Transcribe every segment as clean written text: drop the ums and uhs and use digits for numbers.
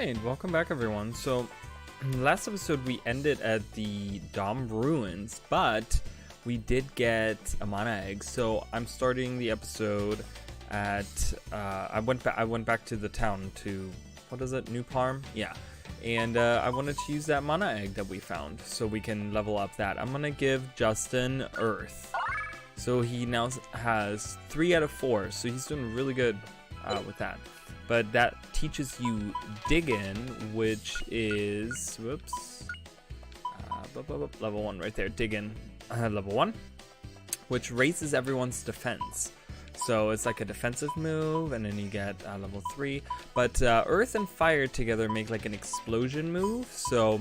Alright, welcome back everyone. So, last episode we ended at the Dom Ruins, but we did get a mana egg. So, I'm starting the episode at, I went back to the town to, what is it, New Parm? Yeah. And I wanted to use that mana egg that we found so we can level up that. I'm gonna give Justin Earth. So he now has 3 out of 4, so he's doing really good with that. But that teaches you Diggin, which is, whoops, level 1 right there, Diggin, level 1, which raises everyone's defense. So it's like a defensive move, and then you get level 3. But Earth and Fire together make like an explosion move, so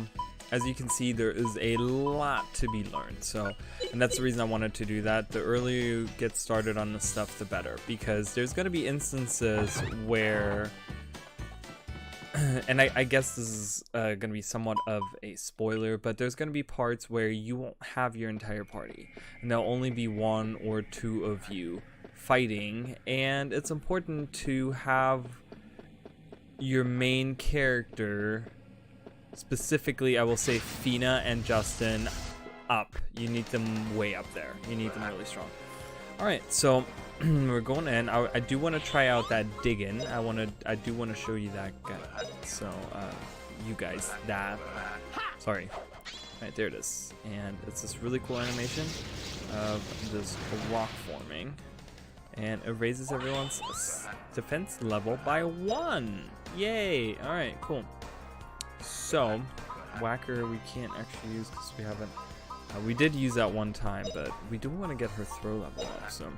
as you can see, there is a lot to be learned. So, and that's the reason I wanted to do that. The earlier you get started on this stuff, the better. Because there's going to be instances where, and I guess this is going to be somewhat of a spoiler, but there's going to be parts where you won't have your entire party. And there'll only be 1 or 2 of you fighting. And it's important to have your main character, specifically, I will say Fina and Justin, up. You need them way up there. You need them really strong. Alright, so we're going in. I do want to try out that Diggin. I do want to show you that guy. So, you guys, that. Sorry. Alright, there it is. And it's this really cool animation of this rock forming. And it raises everyone's defense level by 1. Yay! Alright, cool. So, Whacker we can't actually use because we haven't. We did use that one time, but we do want to get her throw level up. So,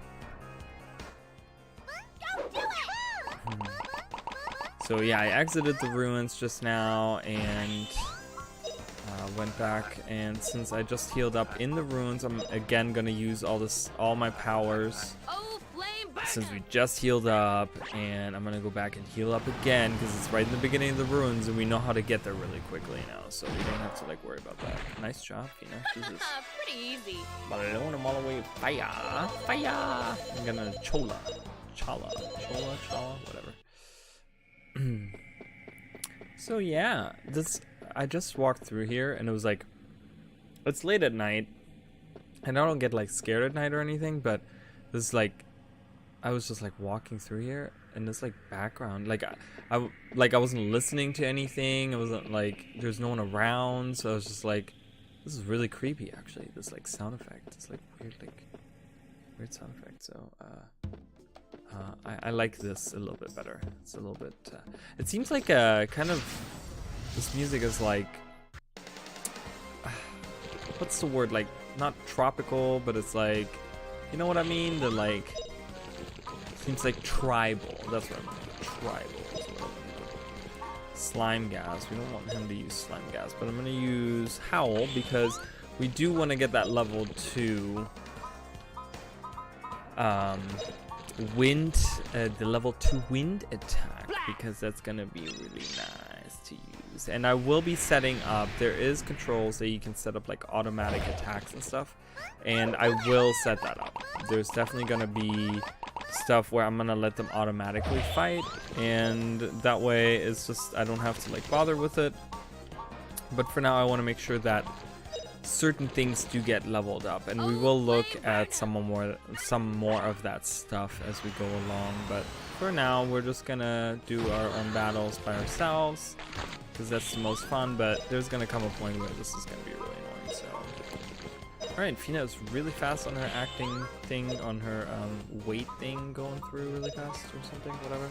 so yeah, I exited the ruins just now and went back. And since I just healed up in the ruins, I'm again gonna use all my powers. Since we just healed up, and I'm gonna go back and heal up again because it's right in the beginning of the ruins and we know how to get there really quickly now, so we don't have to like worry about that. Nice job, Fina. Jesus. Pretty easy. Balloon them all the way. Fire! Fire! I'm gonna Chala, whatever. So yeah, I just walked through here and it was like, it's late at night and I don't get like scared at night or anything, but this is like, I was just like walking through here and this like background, like I wasn't listening to anything. I wasn't like, there's no one around, so I was just like, this is really creepy actually. This like sound effect, it's like weird sound effect. So I like this a little bit better. It's a little bit it seems like kind of, this music is like, what's the word, like not tropical, but it's like, you know what I mean, the like, seems like tribal. That's what I mean. Tribal is what I mean. Slime gas. We don't want him to use slime gas, but I'm going to use Howl because we do want to get that level 2 wind, the level 2 wind attack, because that's going to be really nice to use. And I will be setting up, there is controls that you can set up like automatic attacks and stuff, and I will set that up. There's definitely going to be stuff where I'm gonna let them automatically fight, and that way it's just, I don't have to like bother with it. But for now I want to make sure that certain things do get leveled up, and we will look at some more of that stuff as we go along. But for now we're just gonna do our own battles by ourselves because that's the most fun, but there's gonna come a point where this is gonna be really annoying. So alright, Fina is really fast on her acting thing, on her weight thing going through really fast or something, whatever.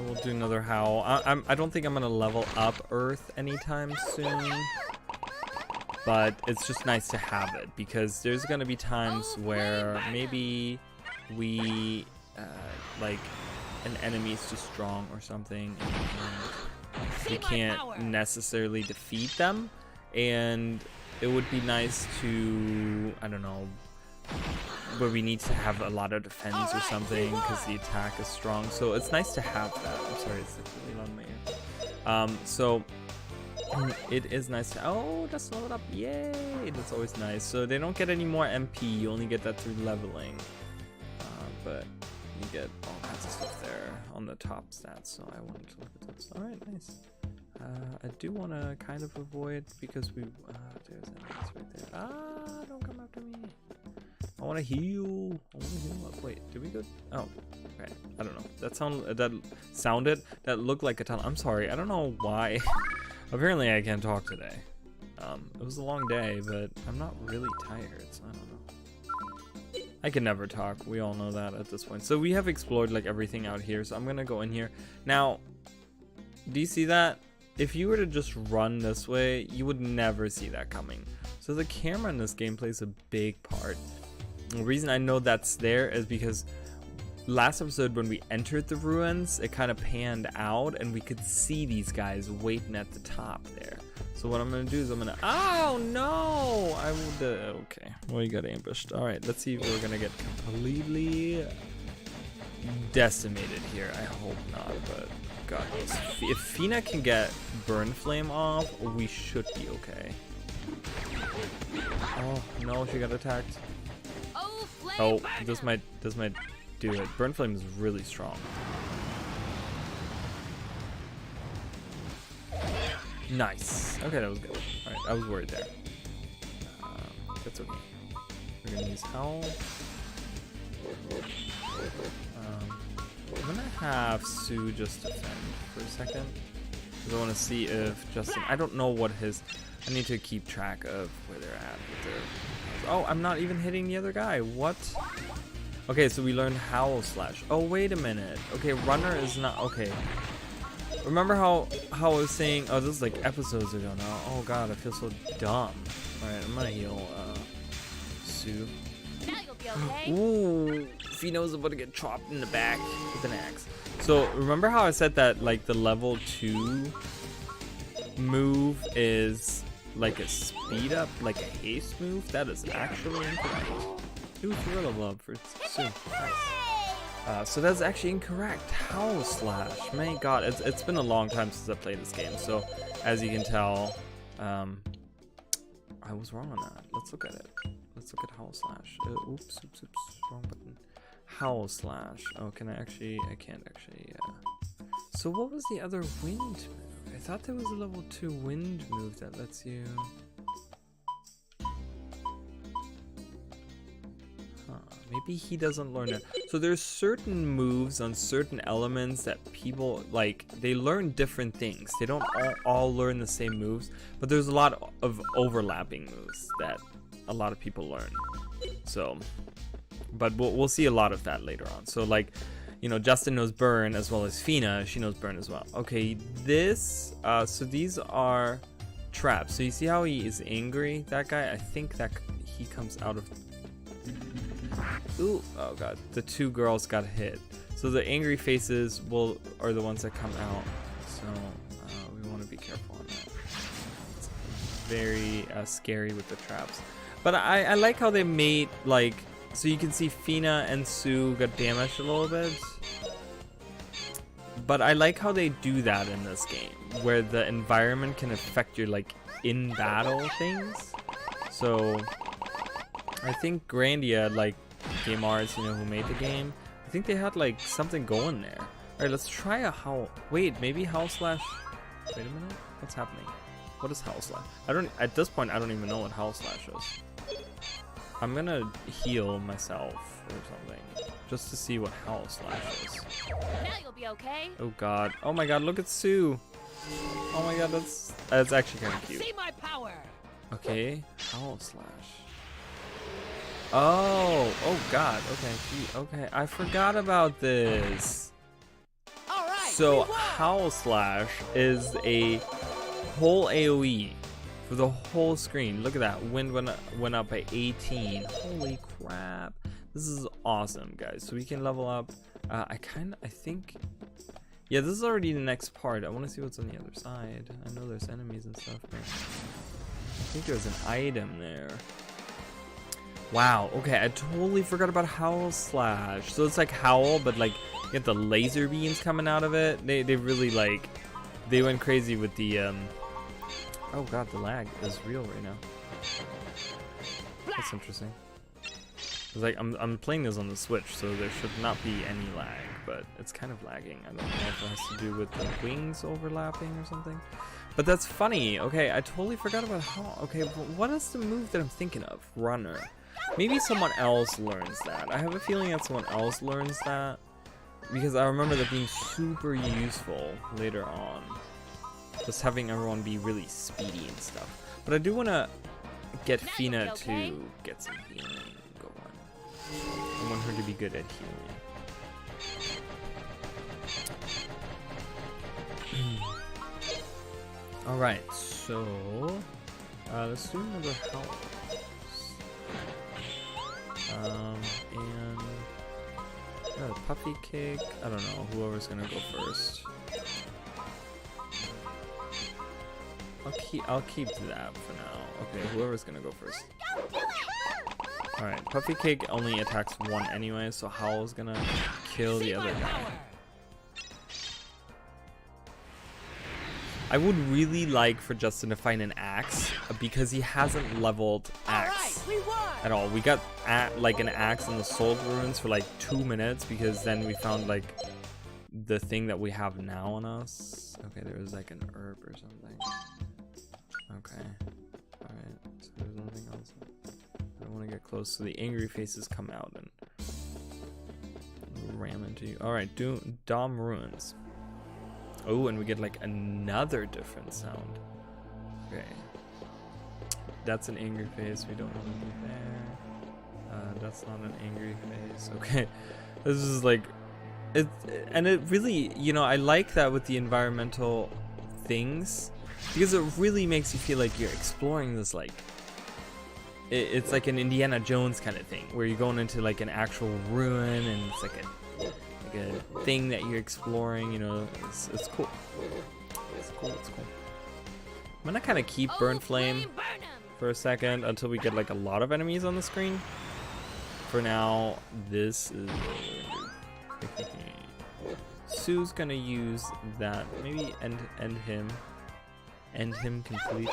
We'll do another Howl. I don't think I'm gonna level up Earth anytime soon, but it's just nice to have it because there's gonna be times where maybe we like an enemy is too strong or something, and you can't necessarily defeat them, and it would be nice to, I don't know, where we need to have a lot of defense or something because the attack is strong. So it's nice to have that. I'm sorry, it's like really loud in my ear. So it is nice to, oh, just level it up, yay, that's always nice. So they don't get any more MP, you only get that through leveling, but you get all kinds of stuff there on the top stats, so I wanted to look at those. Alright, nice. I do want to kind of avoid, because we... there's enemies right there. Ah, don't come after me. I want to heal. I want to heal up. Wait, did we go? Oh, okay. I don't know. That looked like a tunnel. I'm sorry. I don't know why. Apparently, I can't talk today. It was a long day, but I'm not really tired, so I don't know. I can never talk. We all know that at this point. So we have explored like everything out here. So I'm gonna go in here now. Do you see that? If you were to just run this way, you would never see that coming. So the camera in this game plays a big part. The reason I know that's there is because last episode when we entered the ruins, it kind of panned out and we could see these guys waiting at the top there. So what I'm gonna do is I'm gonna, oh no, I would, okay, well you got ambushed. All right, let's see if we're gonna get completely decimated here. I hope not, but God knows. If Fina can get Burn Flame off, we should be okay. Oh no, she got attacked. Oh, this might do it. Burn Flame is really strong. Nice. Okay, that was good. Alright, I was worried there. That's okay. We're gonna use Howl. I'm gonna have Sue just defend for a second. Because I want to see if Justin... I don't know what his... I need to keep track of where they're at with their... Oh, I'm not even hitting the other guy. What? Okay, so we learned Howl Slash. Oh, wait a minute. Okay, Runner is not... Okay. Remember how I was saying... Oh, this is like episodes ago now. Oh, God, I feel so dumb. Alright, I'm gonna heal Sue. Now you'll be okay. Ooh, Fino's about to get chopped in the back with an axe. So, remember how I said that, like, the level 2 move is... like a speed up, like a haste move? That is actually incorrect. Ooh, throw level up for Sue. Nice. So that's actually incorrect. Howl Slash. My God, it's been a long time since I played this game. So as you can tell, I was wrong on that. Let's look at it. Let's look at Howl Slash. Oops, wrong button. Howl Slash. Oh, can I actually? I can't actually. So what was the other wind move? I thought there was a level 2 wind move that lets you... Huh, maybe he doesn't learn it. So there's certain moves on certain elements that people, like, they learn different things. They don't all learn the same moves, but there's a lot of overlapping moves that a lot of people learn. So, but we'll see a lot of that later on. So, like... You know, Justin knows Burn as well as Fina. She knows Burn as well. Okay, this, so these are traps. So you see how he is angry? That guy, I think that he comes out of... Ooh, oh God, the 2 girls got hit. So the angry faces are the ones that come out. So we want to be careful on that. It's very scary with the traps. But I like how they made, like... So you can see Fina and Sue got damaged a little bit. But I like how they do that in this game, where the environment can affect your, like, in-battle things. So I think Grandia, like, Game Arts, you know, who made the game, I think they had, like, something going there. Alright, let's try a Howl. Wait, maybe Howl Slash. Wait a minute. What's happening? What is Howl Slash? At this point, I don't even know what Howl Slash is. I'm gonna heal myself or something, just to see what Howl Slash is. Now you'll be okay. Oh God! Oh my God! Look at Sue! Oh my God! That's actually kind of cute. See my power. Okay, Howl Slash. Oh God! Okay, I forgot about this. All right. So Howl Slash is a whole AOE. For the whole screen. Look at that. Wind went up by 18. Holy crap. This is awesome, guys. So we can level up. I think... Yeah, this is already the next part. I want to see what's on the other side. I know there's enemies and stuff, but... I think there's an item there. Wow. Okay, I totally forgot about Howl Slash. So it's like Howl, but like, you get the laser beams coming out of it. They really, like... They went crazy with the, Oh God, the lag is real right now. That's interesting. It's like I'm playing this on the Switch, so there should not be any lag, but it's kind of lagging. I don't know if it has to do with the wings overlapping or something. But that's funny. Okay, I totally forgot about how. Okay, but what is the move that I'm thinking of? Runner. Maybe someone else learns that. I have a feeling that someone else learns that, because I remember that being super useful later on. Just having everyone be really speedy and stuff. But I do want to get Fina to get some healing going. I want her to be good at healing. Alright, so let's do another health. And puppy cake. I don't know, whoever's gonna go first. I'll keep that for now. Okay, whoever's gonna go first. Alright, puppy cake only attacks one anyway, so Howl's gonna kill the other guy. I would really like for Justin to find an axe, because he hasn't leveled axe at all. We got like an axe in the Soul Ruins for like 2 minutes, because then we found like the thing that we have now on us. Okay, there was like an herb or something. Okay, alright, so there's nothing else. I don't want to get close, so the angry faces come out and ram into you. Alright, Dom Ruins. Oh, and we get like another different sound. Okay. That's an angry face. We don't want to be there. That's not an angry face. Okay. This is like... It really, you know, I like that with the environmental things, because it really makes you feel like you're exploring this, like... It's like an Indiana Jones kind of thing, where you're going into like an actual ruin, and it's like a thing that you're exploring, you know. It's cool. It's cool. I'm gonna kind of keep Burn Flame for a second until we get like a lot of enemies on the screen. For now, this is Sue's gonna use that. Maybe end him completely.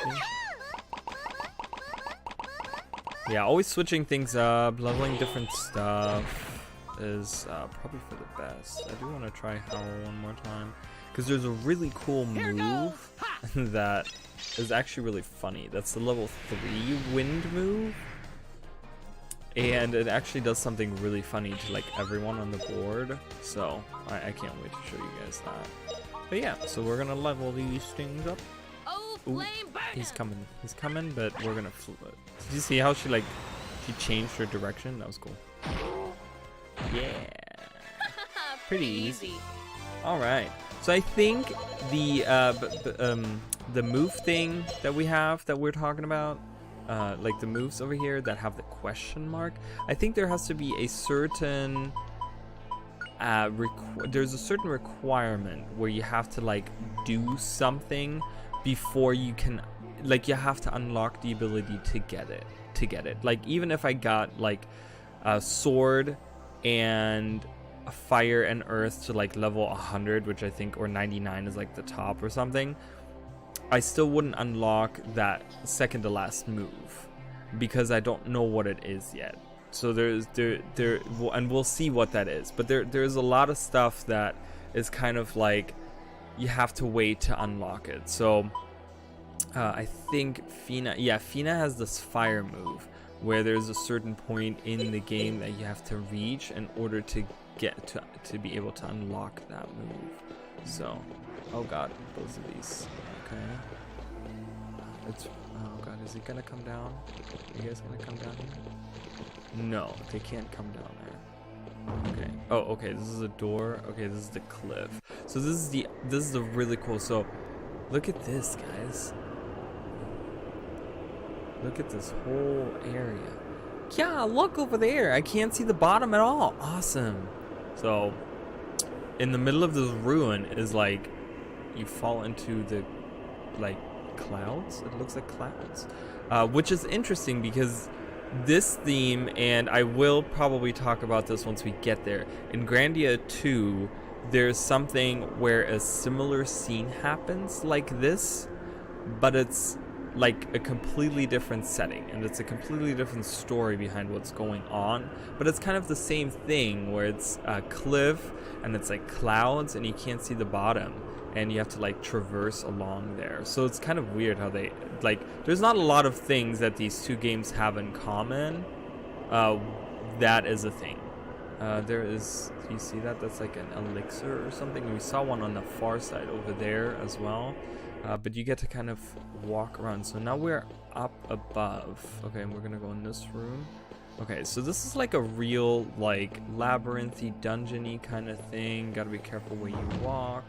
Yeah, always switching things up, leveling different stuff is probably for the best. I do want to try Howl one more time, because there's a really cool move that is actually really funny. That's the level 3 wind move, and it actually does something really funny to like everyone on the board. So I can't wait to show you guys that. But yeah, so we're gonna level these things up. Ooh, he's coming, but we're gonna flip it. Did you see how she changed her direction? That was cool. Yeah, pretty easy. All right, so I think the move thing that we're talking about, like the moves over here that have the question mark, I think there has to be a certain there's a certain requirement where you have to like do something before you can, like, you have to unlock the ability to get it. Like, even if I got like a sword and a fire and earth to like level 100, which I think, or 99 is like the top or something, I still wouldn't unlock that second to last move, because I don't know what it is yet. So and we'll see what that is, but there's a lot of stuff that is kind of like you have to wait to unlock it. So I think Fina has this fire move where there's a certain point in the game that you have to reach in order to get to be able to unlock that move. So, oh god, both of these. Okay. Oh god, is he gonna come down? Are you guys gonna come down here? No, they can't come down there. Okay. Oh, okay. This is a door. Okay, this is the cliff. So this is the really cool. So, look at this, guys. Look at this whole area. Yeah, look over there. I can't see the bottom at all. Awesome. So, in the middle of this ruin is like, you fall into the, like, clouds. It looks like clouds. Which is interesting because this theme, and I will probably talk about this once we get there, in Grandia 2, there's something where a similar scene happens like this, but it's like a completely different setting, and it's a completely different story behind what's going on, but it's kind of the same thing where it's a cliff and it's like clouds and you can't see the bottom and you have to like traverse along there. So it's kind of weird how they like, there's not a lot of things that these two games have in common. That is a thing. There is, do you see that? That's like an elixir or something. We saw one on the far side over there as well. But you get to kind of walk around. So now we're up above. Okay, and we're gonna go in this room. Okay, so this is like a real like labyrinthy, dungeony kind of thing. Gotta be careful where you walk.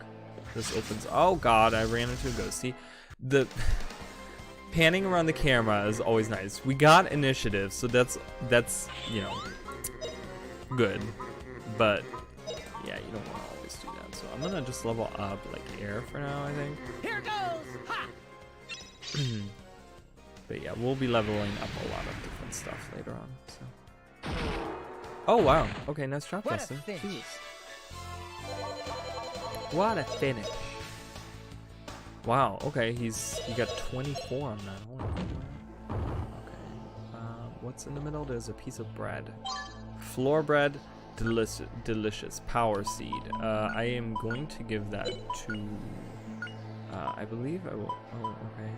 This opens. Oh god, I ran into a ghost. See, the panning around the camera is always nice. We got initiative, so that's you know, good. But yeah, you don't want to always do that. So I'm gonna just level up like air for now, I think. Here goes! Ha! But yeah, we'll be leveling up a lot of different stuff later on. So. Oh wow. Okay, nice job, Justin. Jeez. What a finish. Wow. Okay, he got 24 on that. Holy crap. Okay. What's in the middle? There's a piece of bread. Floor bread. Delicious power seed. I am going to give that to I believe I will. Oh, okay.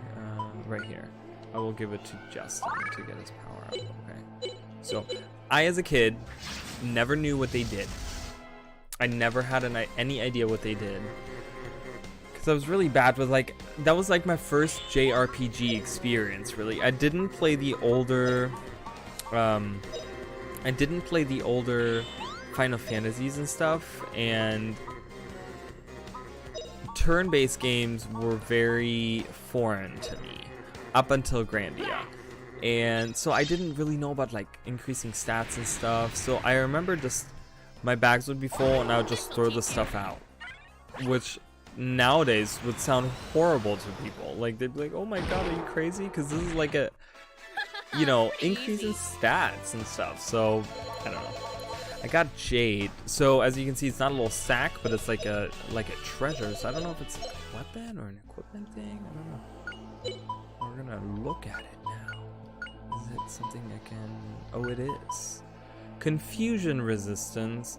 Right here. I will give it to Justin to get his power up. Okay. So I, as a kid, never knew what they did. I never had any idea what they did, because I was really bad with like, that was like my first JRPG experience. Really, I didn't play the older Final Fantasies and stuff, and turn-based games were very foreign to me up until Grandia. And so I didn't really know about like increasing stats and stuff. So I remember just my bags would be full and I would just throw the stuff out, which nowadays would sound horrible to people. Like they'd be like, oh my god, are you crazy? Because this is like a, you know, increase in stats and stuff. So I don't know. I got jade. So as you can see, it's not a little sack, but it's like a treasure. So I don't know if it's a weapon or an equipment thing. I don't know. We're gonna look at it now. Is it something I can? Oh, it is. Confusion resistance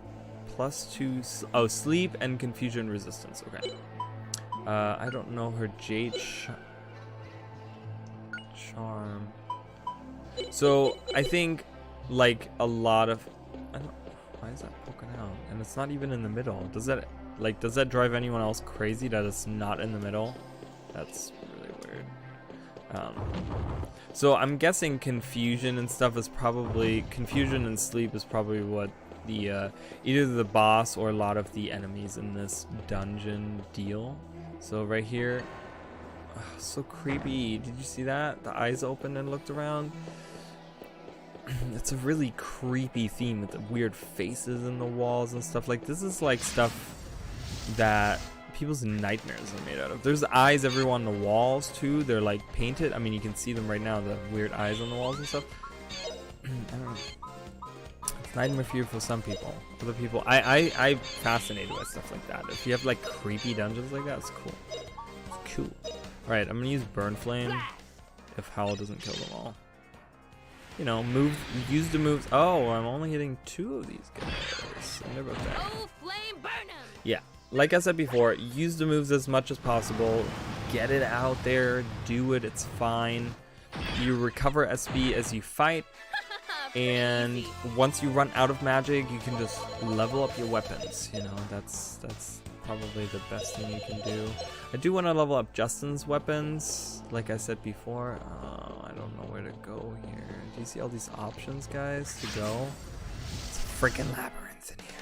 +2. Oh, sleep and confusion resistance. Okay. I don't know her jade charm. So I think like a lot of. I don't. Why is that poking out? And it's not even in the middle. Does that drive anyone else crazy that it's not in the middle? That's really weird. So I'm guessing confusion and stuff is probably, confusion and sleep is probably what the either the boss or a lot of the enemies in this dungeon deal. So right here, so creepy. Did you see that? The eyes opened and looked around. It's a really creepy theme with the weird faces in the walls and stuff. Like this is like stuff that people's nightmares are made out of. There's eyes everywhere on the walls too. They're like painted. I mean, you can see them right now, the weird eyes on the walls and stuff. I don't know. It's nightmare fuel for some people. Other people, I'm fascinated by stuff like that. If you have like creepy dungeons like that, it's cool. It's cool. All right, I'm gonna use burn flame if Howl doesn't kill them all. You know, use the moves. Oh, I'm only hitting 2 of these guys. I never that. Oh, flame burn 'em. Yeah, like I said before, use the moves as much as possible. Get it out there, do it, it's fine. You recover SP as you fight, and once you run out of magic, you can just level up your weapons. You know, that's probably the best thing you can do. I do want to level up Justin's weapons, like I said before. I don't know where to go here. Do you see all these options, guys, to go? It's a freaking labyrinth in here.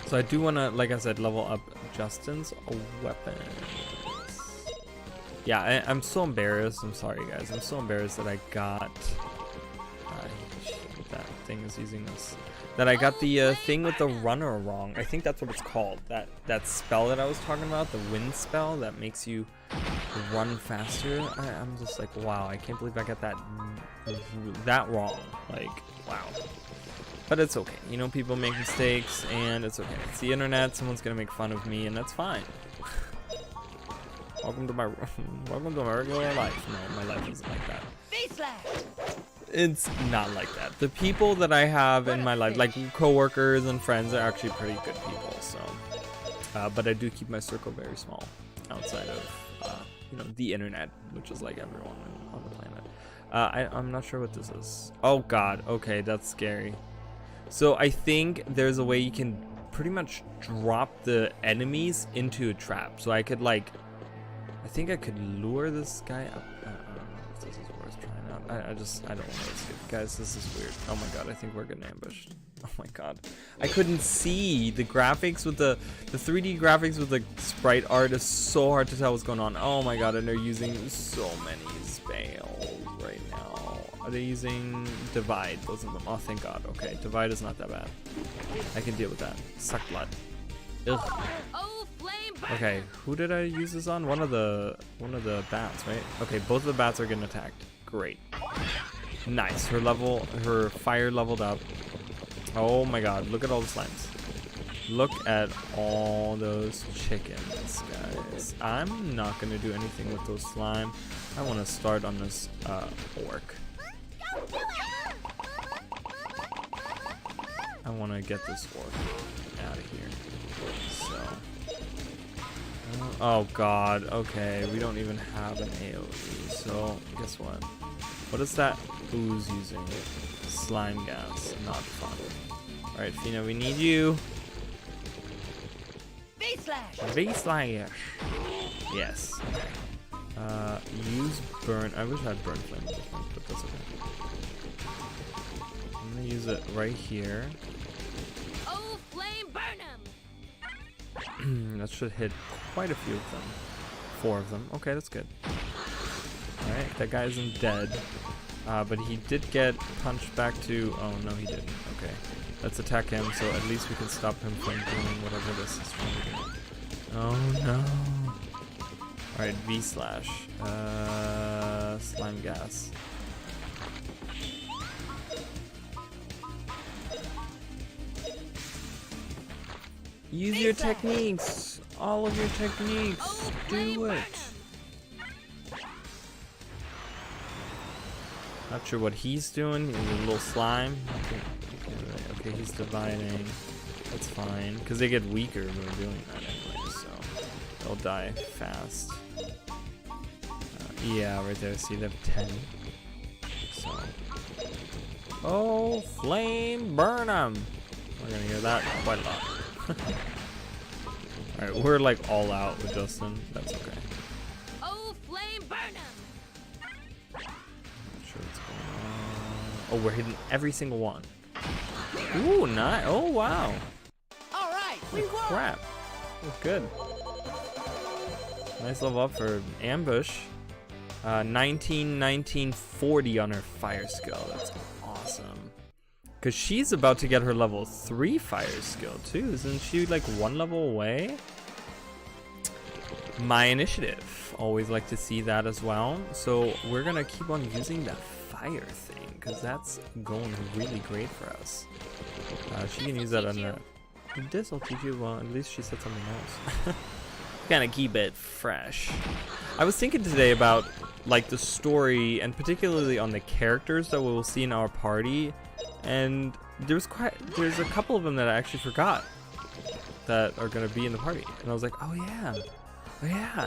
So I do want to, like I said, level up Justin's weapons. Yeah, I'm so embarrassed. I'm sorry, guys. I'm so embarrassed that I got... that thing is using this. That I got the thing with the runner wrong. I think that's what it's called. That spell that I was talking about, the wind spell that makes you run faster. I'm just like, wow, I can't believe I got that wrong. Like, wow. But it's okay. You know, people make mistakes, and it's okay. It's the internet. Someone's gonna make fun of me, and that's fine. Welcome to my welcome to my regular life. No, my life isn't like that. V-slash. It's not like that. The people that I have in my life, like coworkers and friends, are actually pretty good people. So, but I do keep my circle very small outside of, you know, the internet, which is like everyone on the planet. I'm not sure what this is. Oh God. Okay, that's scary. So I think there's a way you can pretty much drop the enemies into a trap. So I could like, I think I could lure this guy up. I don't know if this is worth trying out. I don't want to risk it. Guys, this is weird. Oh my God, I think we're getting ambushed. Oh my God. I couldn't see the graphics with the 3D graphics with the sprite art is so hard to tell what's going on. Oh my God, and they're using so many spells right now. Are they using Divide? Both of them. Oh, thank God. Okay, Divide is not that bad. I can deal with that. Suck blood. Ugh. Oh, flame burn. Okay, who did I use this on? One of the bats, right? Okay, both of the bats are getting attacked. Great. Nice. Her fire leveled up. Oh my God, look at all the slimes. Look at all those chickens, guys. I'm not gonna do anything with those slime. I wanna start on this orc. I wanna get this orc out of here. So. Oh God, okay, we don't even have an AoE, so guess what? What is that ooze using? Slime gas, not fun. Alright, Fina, we need you. V-slash. V-slash. Yes. Use burn. I wish I had burn flame, but that's okay. I'm gonna use it right here. Oh, flame burn 'em. That should hit quite a few of them. 4 of them. Okay, that's good. Alright, that guy isn't dead. But he did get punched back to... Oh, no, he didn't. Okay. Let's attack him, so at least we can stop him from doing whatever this is trying to do. Oh, no. Alright, V-slash. Slime gas. Use your techniques! All of your techniques! Do it! Not sure what he's doing. He's a little slime. Okay, he's dividing. That's fine, because they get weaker when they're doing that anyway, so they'll die fast. Yeah, right there. See, they have 10. So, oh, flame burn 'em! We're gonna hear that quite a lot. All right, we're like all out with Justin. That's okay. Oh, flame burn 'em. Sure what's going on. Oh, we're hitting every single one. Ooh, nice. Oh, wow. All right, we won. Crap. That's good. Nice level up for ambush. 19, 19, 40 on her fire skill. That's awesome. Because she's about to get her level 3 fire skill too. Isn't she like 1 level away? My initiative. Always like to see that as well. So we're going to keep on using that fire thing, because that's going really great for us. She can use that on the... This will teach you. Well, at least she said something else. Kind of keep it fresh. I was thinking today about like the story, and particularly on the characters that we'll see in our party, and there's a couple of them that I actually forgot that are gonna be in the party, and I was like, oh yeah,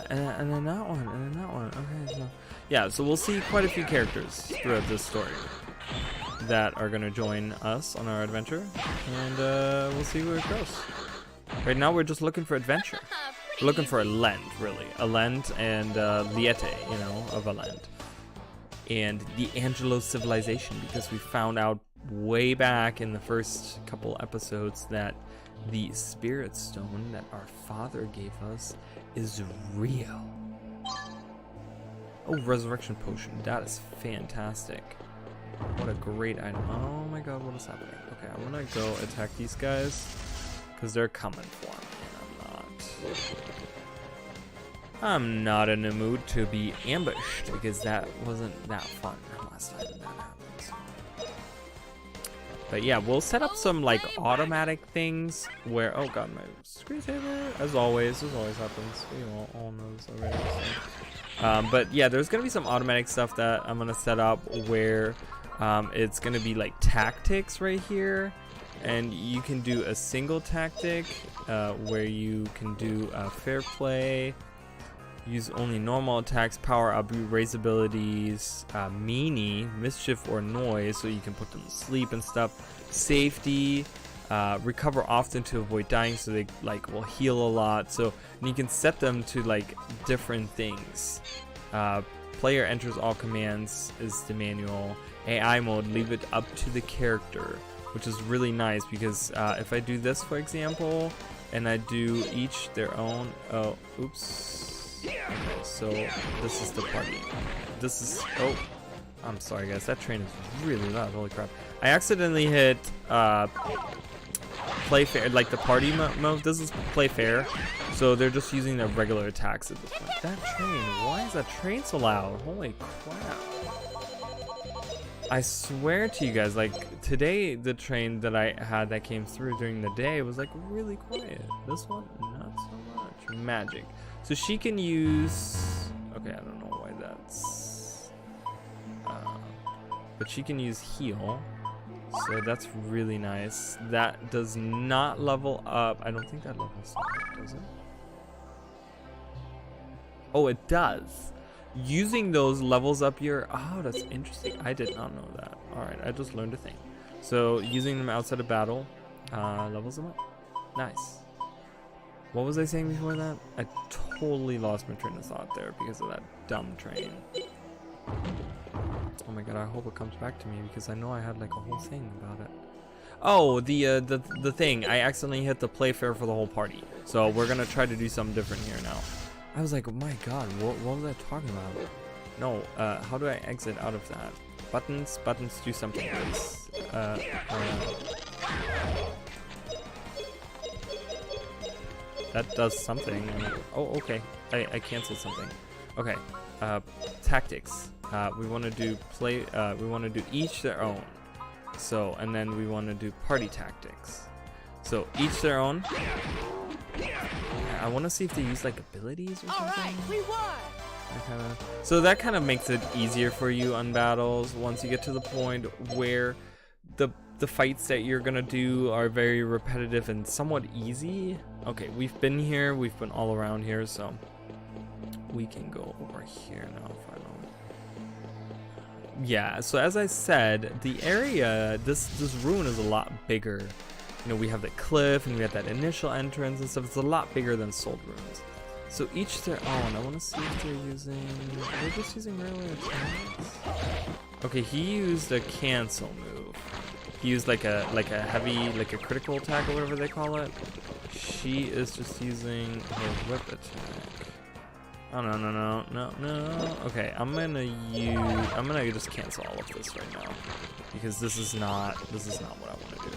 and then that one, and then that one. Okay, so yeah, so we'll see quite a few characters throughout this story that are gonna join us on our adventure, and we'll see where it goes. Right now we're just looking for adventure. We're looking for a land, really. A land and Liete, you know, of a land. And the Angelo civilization, because we found out way back in the first couple episodes that the spirit stone that our father gave us is real. Oh, resurrection potion. That is fantastic. What a great item. Oh my god, what is happening? Okay, I'm gonna go attack these guys, because they're coming for me. I'm not in the mood to be ambushed, because that wasn't that fun last time that happened. So. But yeah, we'll set up some like automatic things where, oh god, my screensaver, as always happens. We all know this already. So. But yeah, there's gonna be some automatic stuff that I'm gonna set up where it's gonna be like tactics right here, and you can do a single tactic where you can do fair play, use only normal attacks, power up, raise abilities, meanie, mischief or noise, so you can put them to sleep and stuff, safety, recover often to avoid dying, so they like will heal a lot. So and you can set them to like different things. Player enters all commands is the manual. AI mode, leave it up to the character, which is really nice because if I do this, for example, and I do each their own, oh, oops. Okay, so this is the party. This is, oh, I'm sorry guys, that train is really loud, holy crap. I accidentally hit play fair, like the party mode. This is play fair, so they're just using their regular attacks at this point. That train, why is that train so loud? Holy crap. I swear to you guys, like today the train that I had that came through during the day was like really quiet. This one, not so much. Magic. So she can use, okay, I don't know why that's, but she can use heal. So that's really nice. That does not level up. I don't think that levels up, does it? Oh, it does. Using those levels up your, oh, that's interesting. I did not know that. All right, I just learned a thing. So using them outside of battle levels them up. Nice. What was I saying before that? I totally lost my train of thought there because of that dumb train. Oh my god, I hope it comes back to me because I know I had like a whole thing about it. Oh, the thing. I accidentally hit the play fair for the whole party. So we're gonna try to do something different here now. I was like, oh my god, what was I talking about? No, how do I exit out of that? Buttons, do something, please. That does something. Oh, okay. I canceled something. Okay. Tactics. We want to do play. We want to do each their own. So, and then we want to do party tactics. So each their own. I want to see if they use like abilities or something. All right, we won. So that kind of makes it easier for you on battles once you get to the point where the fights that you're gonna do are very repetitive and somewhat easy. Okay, we've been here, we've been all around here, so we can go over here now finally. Yeah, so as I said, the area, this ruin is a lot bigger. You know, we have the cliff and we have that initial entrance and stuff. It's a lot bigger than Soul Ruins. So each their own. I want to see if they're using, they're just using regular attacks. Okay, he used a cancel move. He used like a heavy, like a critical attack or whatever they call it. She is just using her whip attack. Oh no. Okay, I'm gonna just cancel all of this right now because this is not what I want to do.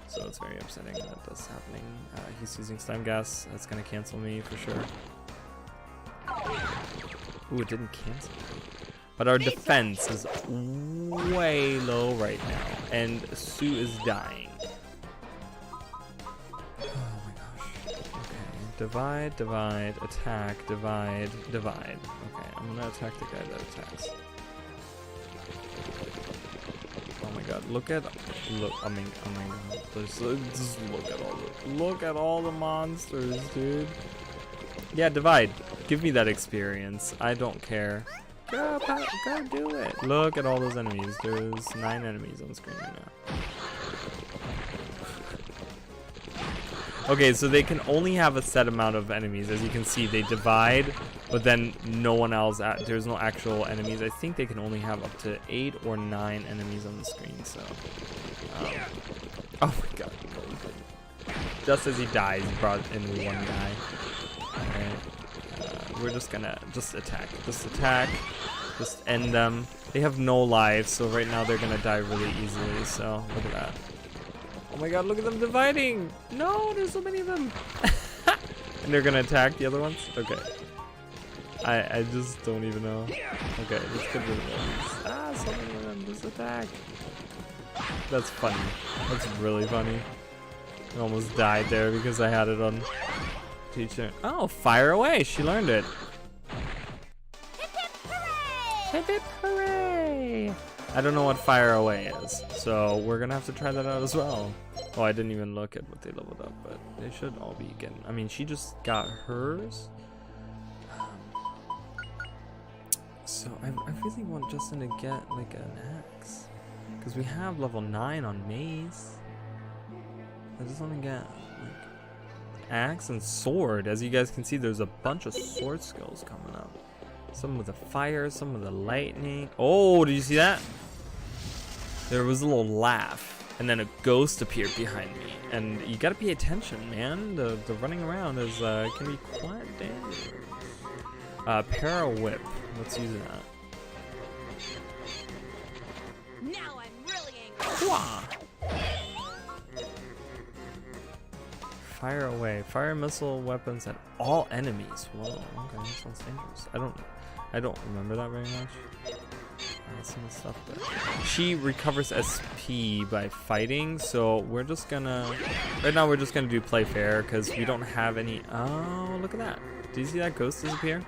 So it's very upsetting that that's happening. He's using slime gas. That's gonna cancel me for sure. Ooh, it didn't cancel me. But our defense is way low right now, and Sue is dying. Oh my gosh. Okay, divide, attack, divide. Okay, I'm gonna attack the guy that attacks. Oh my god, look, I mean, just look at all the monsters, dude. Yeah, divide. Give me that experience. I don't care. Go do it. Look at all those enemies. There's 9 enemies on the screen right now. Okay, so they can only have a set amount of enemies. As you can see, they divide, but then no one else, there's no actual enemies. I think they can only have up to 8 or 9 enemies on the screen, so. Oh my god. Just as he dies, he brought in one guy. Okay. We're just gonna attack. Just end them. They have no lives, so right now they're gonna die really easily, so look at that. Oh my god, look at them dividing! No, there's so many of them! And they're gonna attack the other ones? Okay. I just don't even know. Okay, let's get rid of them. Ah, so many of them, just attack. That's funny. That's really funny. I almost died there because I had it on teacher. Oh, fire away. She learned it. Hip hip hooray! I don't know what fire away is, so we're gonna have to try that out as well. Oh, I didn't even look at what they leveled up, but they should all be getting. I mean, she just got hers. So I really want Justin to get like an axe, because we have level 9 on mace. I just want to get like axe and sword. As you guys can see, there's a bunch of sword skills coming up. Some with the fire, some with the lightning. Oh, did you see that? There was a little laugh, and then a ghost appeared behind me. And you gotta pay attention, man. The running around is can be quite dangerous. Para whip. Let's use that. Now I'm really angry. Wah! Fire away. Fire missile weapons at all enemies. Whoa, okay, that sounds dangerous. I don't remember that very much. Some of the stuff there. She recovers SP by fighting, so we're just gonna right now we're just gonna do play fair because we don't have any. Oh, look at that! Did you see that ghost disappear?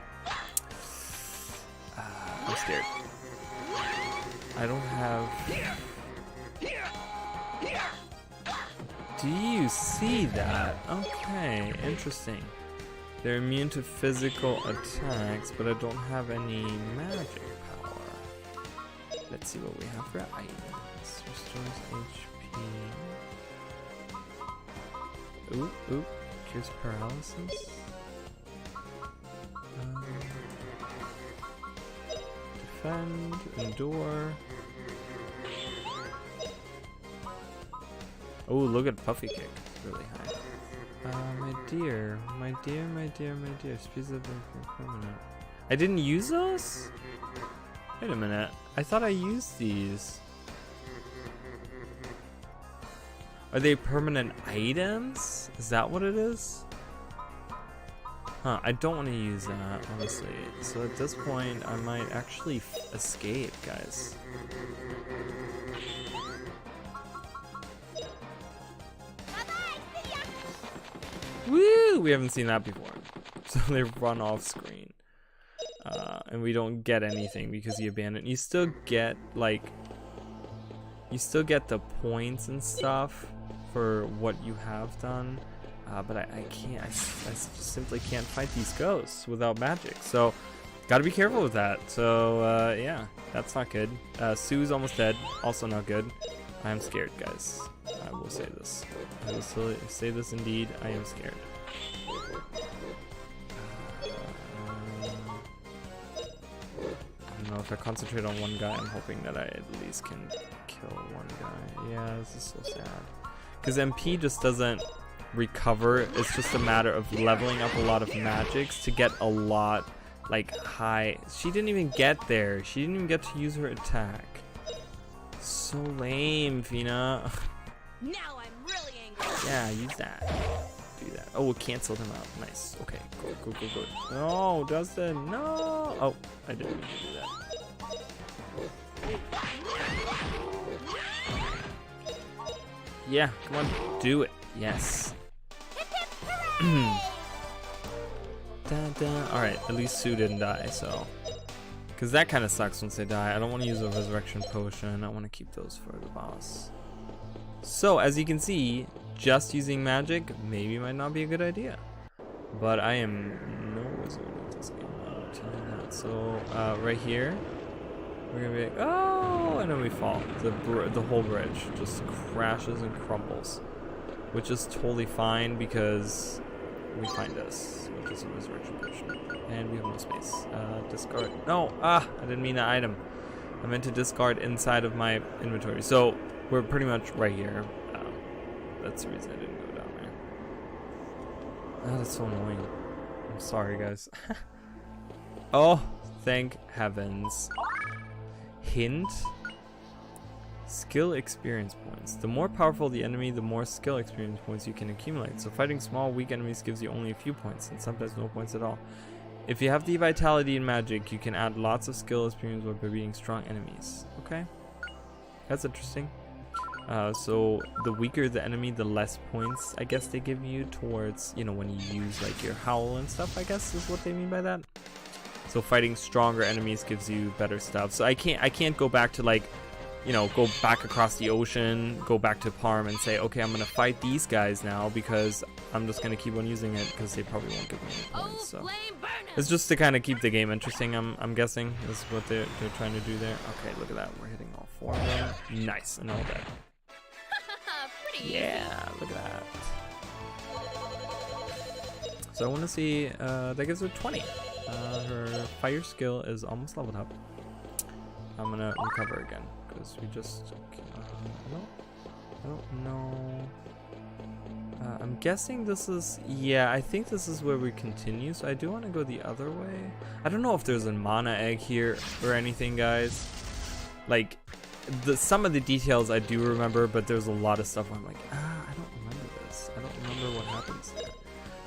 I'm scared. I don't have. Do you see that? Okay, interesting. They're immune to physical attacks, but I don't have any magic power. Let's see what we have for items. Restores HP. Ooh, cures paralysis. Defend, endure. Oh, look at Puffy Kick. It's really high. My dear. Speeds up permanent. I didn't use those? Wait a minute. I thought I used these. Are they permanent items? Is that what it is? Huh, I don't want to use that, honestly. So at this point, I might actually escape, guys. Woo! We haven't seen that before. So they run off screen. And we don't get anything because he abandoned. You still get, like... You still get the points and stuff for what you have done. But I can't, I just simply can't fight these ghosts without magic. So, gotta be careful with that. So, yeah, that's not good. Sue's almost dead. Also not good. I'm scared, guys. I will say this. I will say this indeed. I am scared. I don't know if I concentrate on one guy. I'm hoping that I at least can kill one guy. Yeah, this is so sad. Because MP just doesn't recover. It's just a matter of leveling up a lot of magics to get a lot, like, high. She didn't even get there. She didn't even get to use her attack. So lame, Fina. Now I'm really angry. Yeah, use that. Do that. Oh, it canceled him out. Nice. Okay, go. No, Dustin, no. Oh, I didn't mean to do that. Yeah, come on, do it. Yes. Alright, at least Sue didn't die, so. Because that kind of sucks once they die. I don't want to use a resurrection potion. I want to keep those for the boss. So, as you can see, just using magic maybe might not be a good idea. But I am no wizard with this game, I'll tell you that. So, right here, we're going to be like, oh, and then we fall. The whole bridge just crashes and crumbles. Which is totally fine because we find this, which is a resurrection potion. And we have no space. Discard. No! I didn't mean that item. I meant to discard inside of my inventory. So, we're pretty much right here. That's the reason I didn't go down there. Oh, that's so annoying. I'm sorry, guys. Oh, thank heavens. Hint. Skill experience points. The more powerful the enemy, the more skill experience points you can accumulate. So fighting small, weak enemies gives you only a few points, and sometimes no points at all. If you have the vitality in magic, you can add lots of skill experience by beating strong enemies. Okay, that's interesting. So the weaker the enemy, the less points I guess they give you towards, you know, when you use like your howl and stuff, I guess is what they mean by that. So fighting stronger enemies gives you better stuff. So I can't go back to like, you know, go back across the ocean, go back to Parm and say, okay, I'm gonna fight these guys now because I'm just gonna keep on using it because they probably won't give me any points. So it's just to kind of keep the game interesting. I'm guessing is what they're trying to do there. Okay, look at that. We're hitting all 4 of them. Nice, and all that. Yeah, look at that. So I want to see. That gives her 20. Her fire skill is almost leveled up. I'm gonna recover again because we just. I don't know. I'm guessing this is. Yeah, I think this is where we continue. So I do want to go the other way. I don't know if there's a mana egg here or anything, guys. Like. Some of the details I do remember, but there's a lot of stuff where I'm like, I don't remember this. I don't remember what happens there.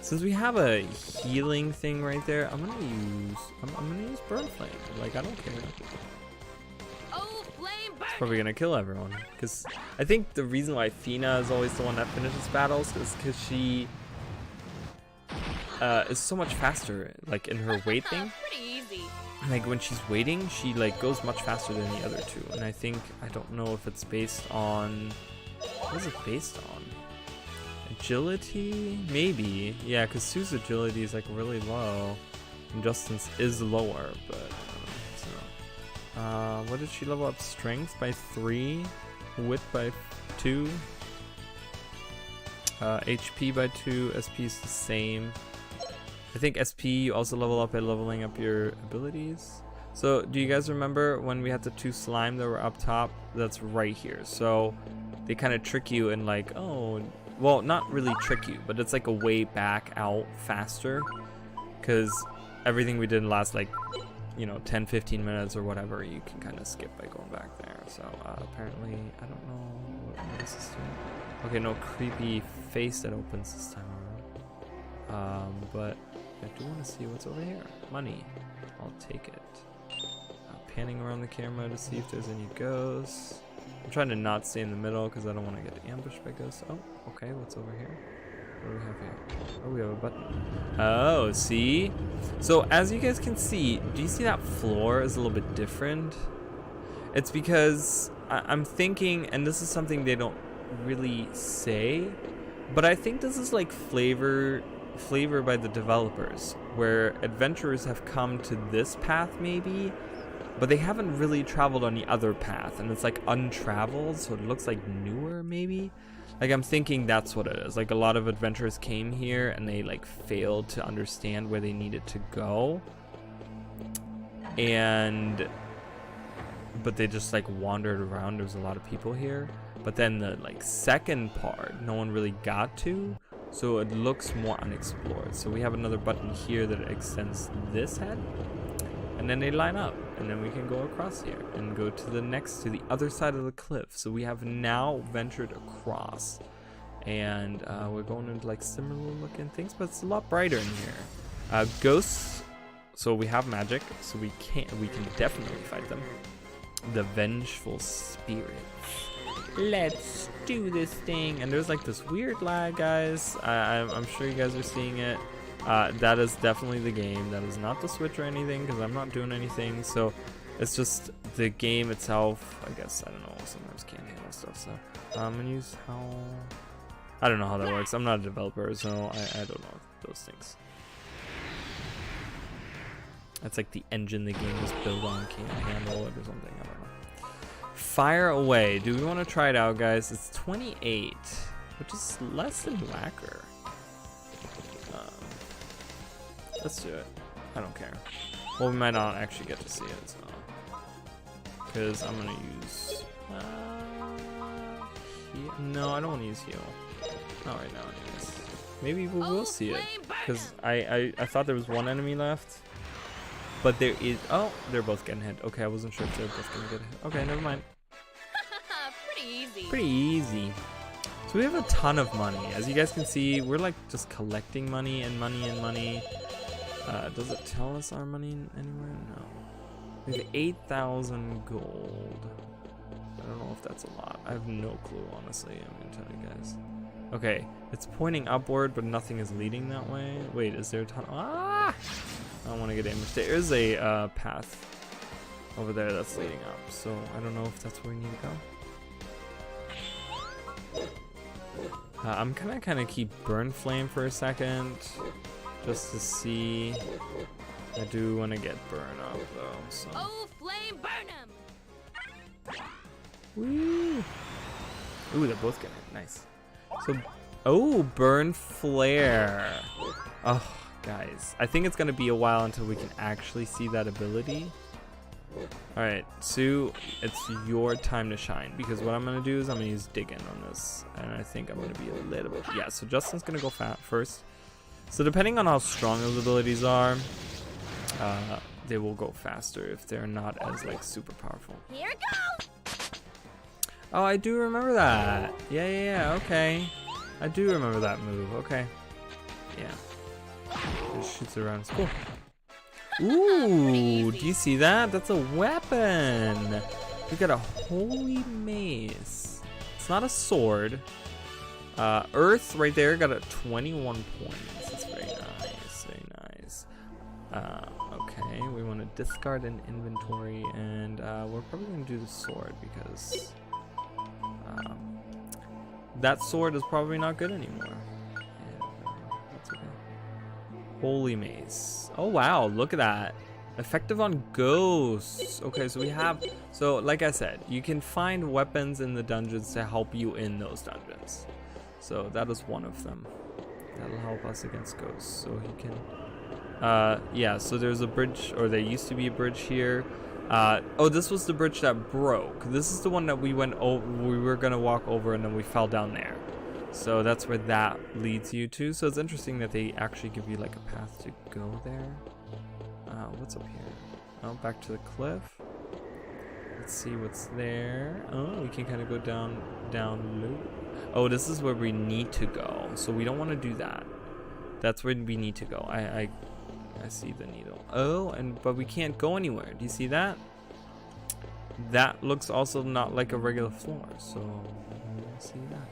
Since we have a healing thing right there, I'm gonna use Burn Flame. Like, I don't care. Oh, flame burn! It's probably gonna kill everyone. Because I think the reason why Fina is always the one that finishes battles is because she is so much faster, like in her weight thing. Pretty easy. Like when she's waiting, she like goes much faster than the other two, and I don't know if it's based on, what is it based on? Agility, maybe. Yeah, because Sue's agility is like really low, and Justin's is lower. But what did she level up? Strength by 3, wit by 2, HP by 2, SP is the same. I think SP you also level up by leveling up your abilities. So do you guys remember when we had the 2 slime that were up top? That's right here. So they kind of trick you and like, oh, well, not really trick you, but it's like a way back out faster because everything we did last like, you know, 10-15 minutes or whatever, you can kind of skip by going back there. So apparently, I don't know what this is doing. Okay, no creepy face that opens this time around. But I do want to see what's over here. Money. I'll take it. Panning around the camera to see if there's any ghosts. I'm trying to not stay in the middle because I don't want to get ambushed by ghosts. Oh, okay. What's over here? What do we have here? Oh, we have a button. Oh, see? So as you guys can see, do you see that floor is a little bit different? It's because I'm thinking, and this is something they don't really say, but I think this is like flavor by the developers, where adventurers have come to this path maybe, but they haven't really traveled on the other path, and it's like untraveled, so it looks like newer maybe. Like I'm thinking that's what it is. Like a lot of adventurers came here and they like failed to understand where they needed to go, but they just like wandered around. There's a lot of people here, but then the like second part no one really got to, so it looks more unexplored. So we have another button here that extends this head, and then they line up, and then we can go across here and go to the other side of the cliff. So we have now ventured across, and we're going into like similar looking things, but it's a lot brighter in here. Ghosts, so we have magic, so we can definitely fight them. The vengeful spirits. Let's do this thing. And there's like this weird lag, guys. I'm sure you guys are seeing it. That is definitely the game. That is not the Switch or anything, because I'm not doing anything. So it's just the game itself. I guess, I don't know, sometimes can't handle stuff. So I'm gonna use how, I don't know how that works. I'm not a developer, so I don't know those things. That's like the engine the game was built on can't handle it or something. I don't know. Fire away. Do we want to try it out, guys? It's 28, which is less than Whacker. Let's do it. I don't care. Well, we might not actually get to see it, so. Because I'm gonna use. No, I don't want to use heal. Not right now, anyways. Maybe we will see it. Because I thought there was one enemy left. But there is. Oh, they're both getting hit. Okay, I wasn't sure if they're both gonna get hit. Okay, never mind. Pretty easy. Pretty easy. So we have a ton of money. As you guys can see, we're like just collecting money and money and money. Does it tell us our money anywhere? No. We have 8,000 gold. I don't know if that's a lot. I have no clue, honestly. I'm gonna tell you guys. Okay, it's pointing upward, but nothing is leading that way. Wait, is there a tunnel? Ah! I don't want to get damaged. There is a path over there that's leading up, so I don't know if that's where we need to go. I'm gonna kind of keep Burn Flame for a second, just to see. I do want to get Burn up though. So. Oh, flame, burn him! Woo! Ooh, they're both getting it. Nice. So, oh, Burn Flare. Oh, guys, I think it's gonna be a while until we can actually see that ability. All right, Sue, it's your time to shine, because what I'm gonna do is I'm gonna use Dig In on this, and I think I'm gonna be a little bit, yeah, so Justin's gonna go first. So depending on how strong those abilities are, they will go faster if they're not as like super powerful. Here it goes! Oh, I do remember that. Yeah, okay. I do remember that move, okay. Yeah. Just shoots around, it's cool. Ooh, do you see that? That's a weapon. We got a holy mace. It's not a sword. Earth right there got a 21 points. That's very nice, very nice. Okay, we want to discard an inventory, and we're probably gonna do the sword because that sword is probably not good anymore. Yeah, that's okay. Holy mace. Oh wow, look at that. Effective on ghosts. Okay, so we have, so like I said, you can find weapons in the dungeons to help you in those dungeons. So that is one of them. That'll help us against ghosts. So he can, yeah, so there's a bridge, or there used to be a bridge here. Oh, this was the bridge that broke. This is the one that we went over, we were gonna walk over and then we fell down there. So that's where that leads you to. So it's interesting that they actually give you like a path to go there. What's up here? Oh, back to the cliff. Let's see what's there. Oh, we can kind of go down low. Oh, this is where we need to go. So we don't want to do that. That's where we need to go. I see the needle. Oh, but we can't go anywhere. Do you see that? That looks also not like a regular floor. So let's see that.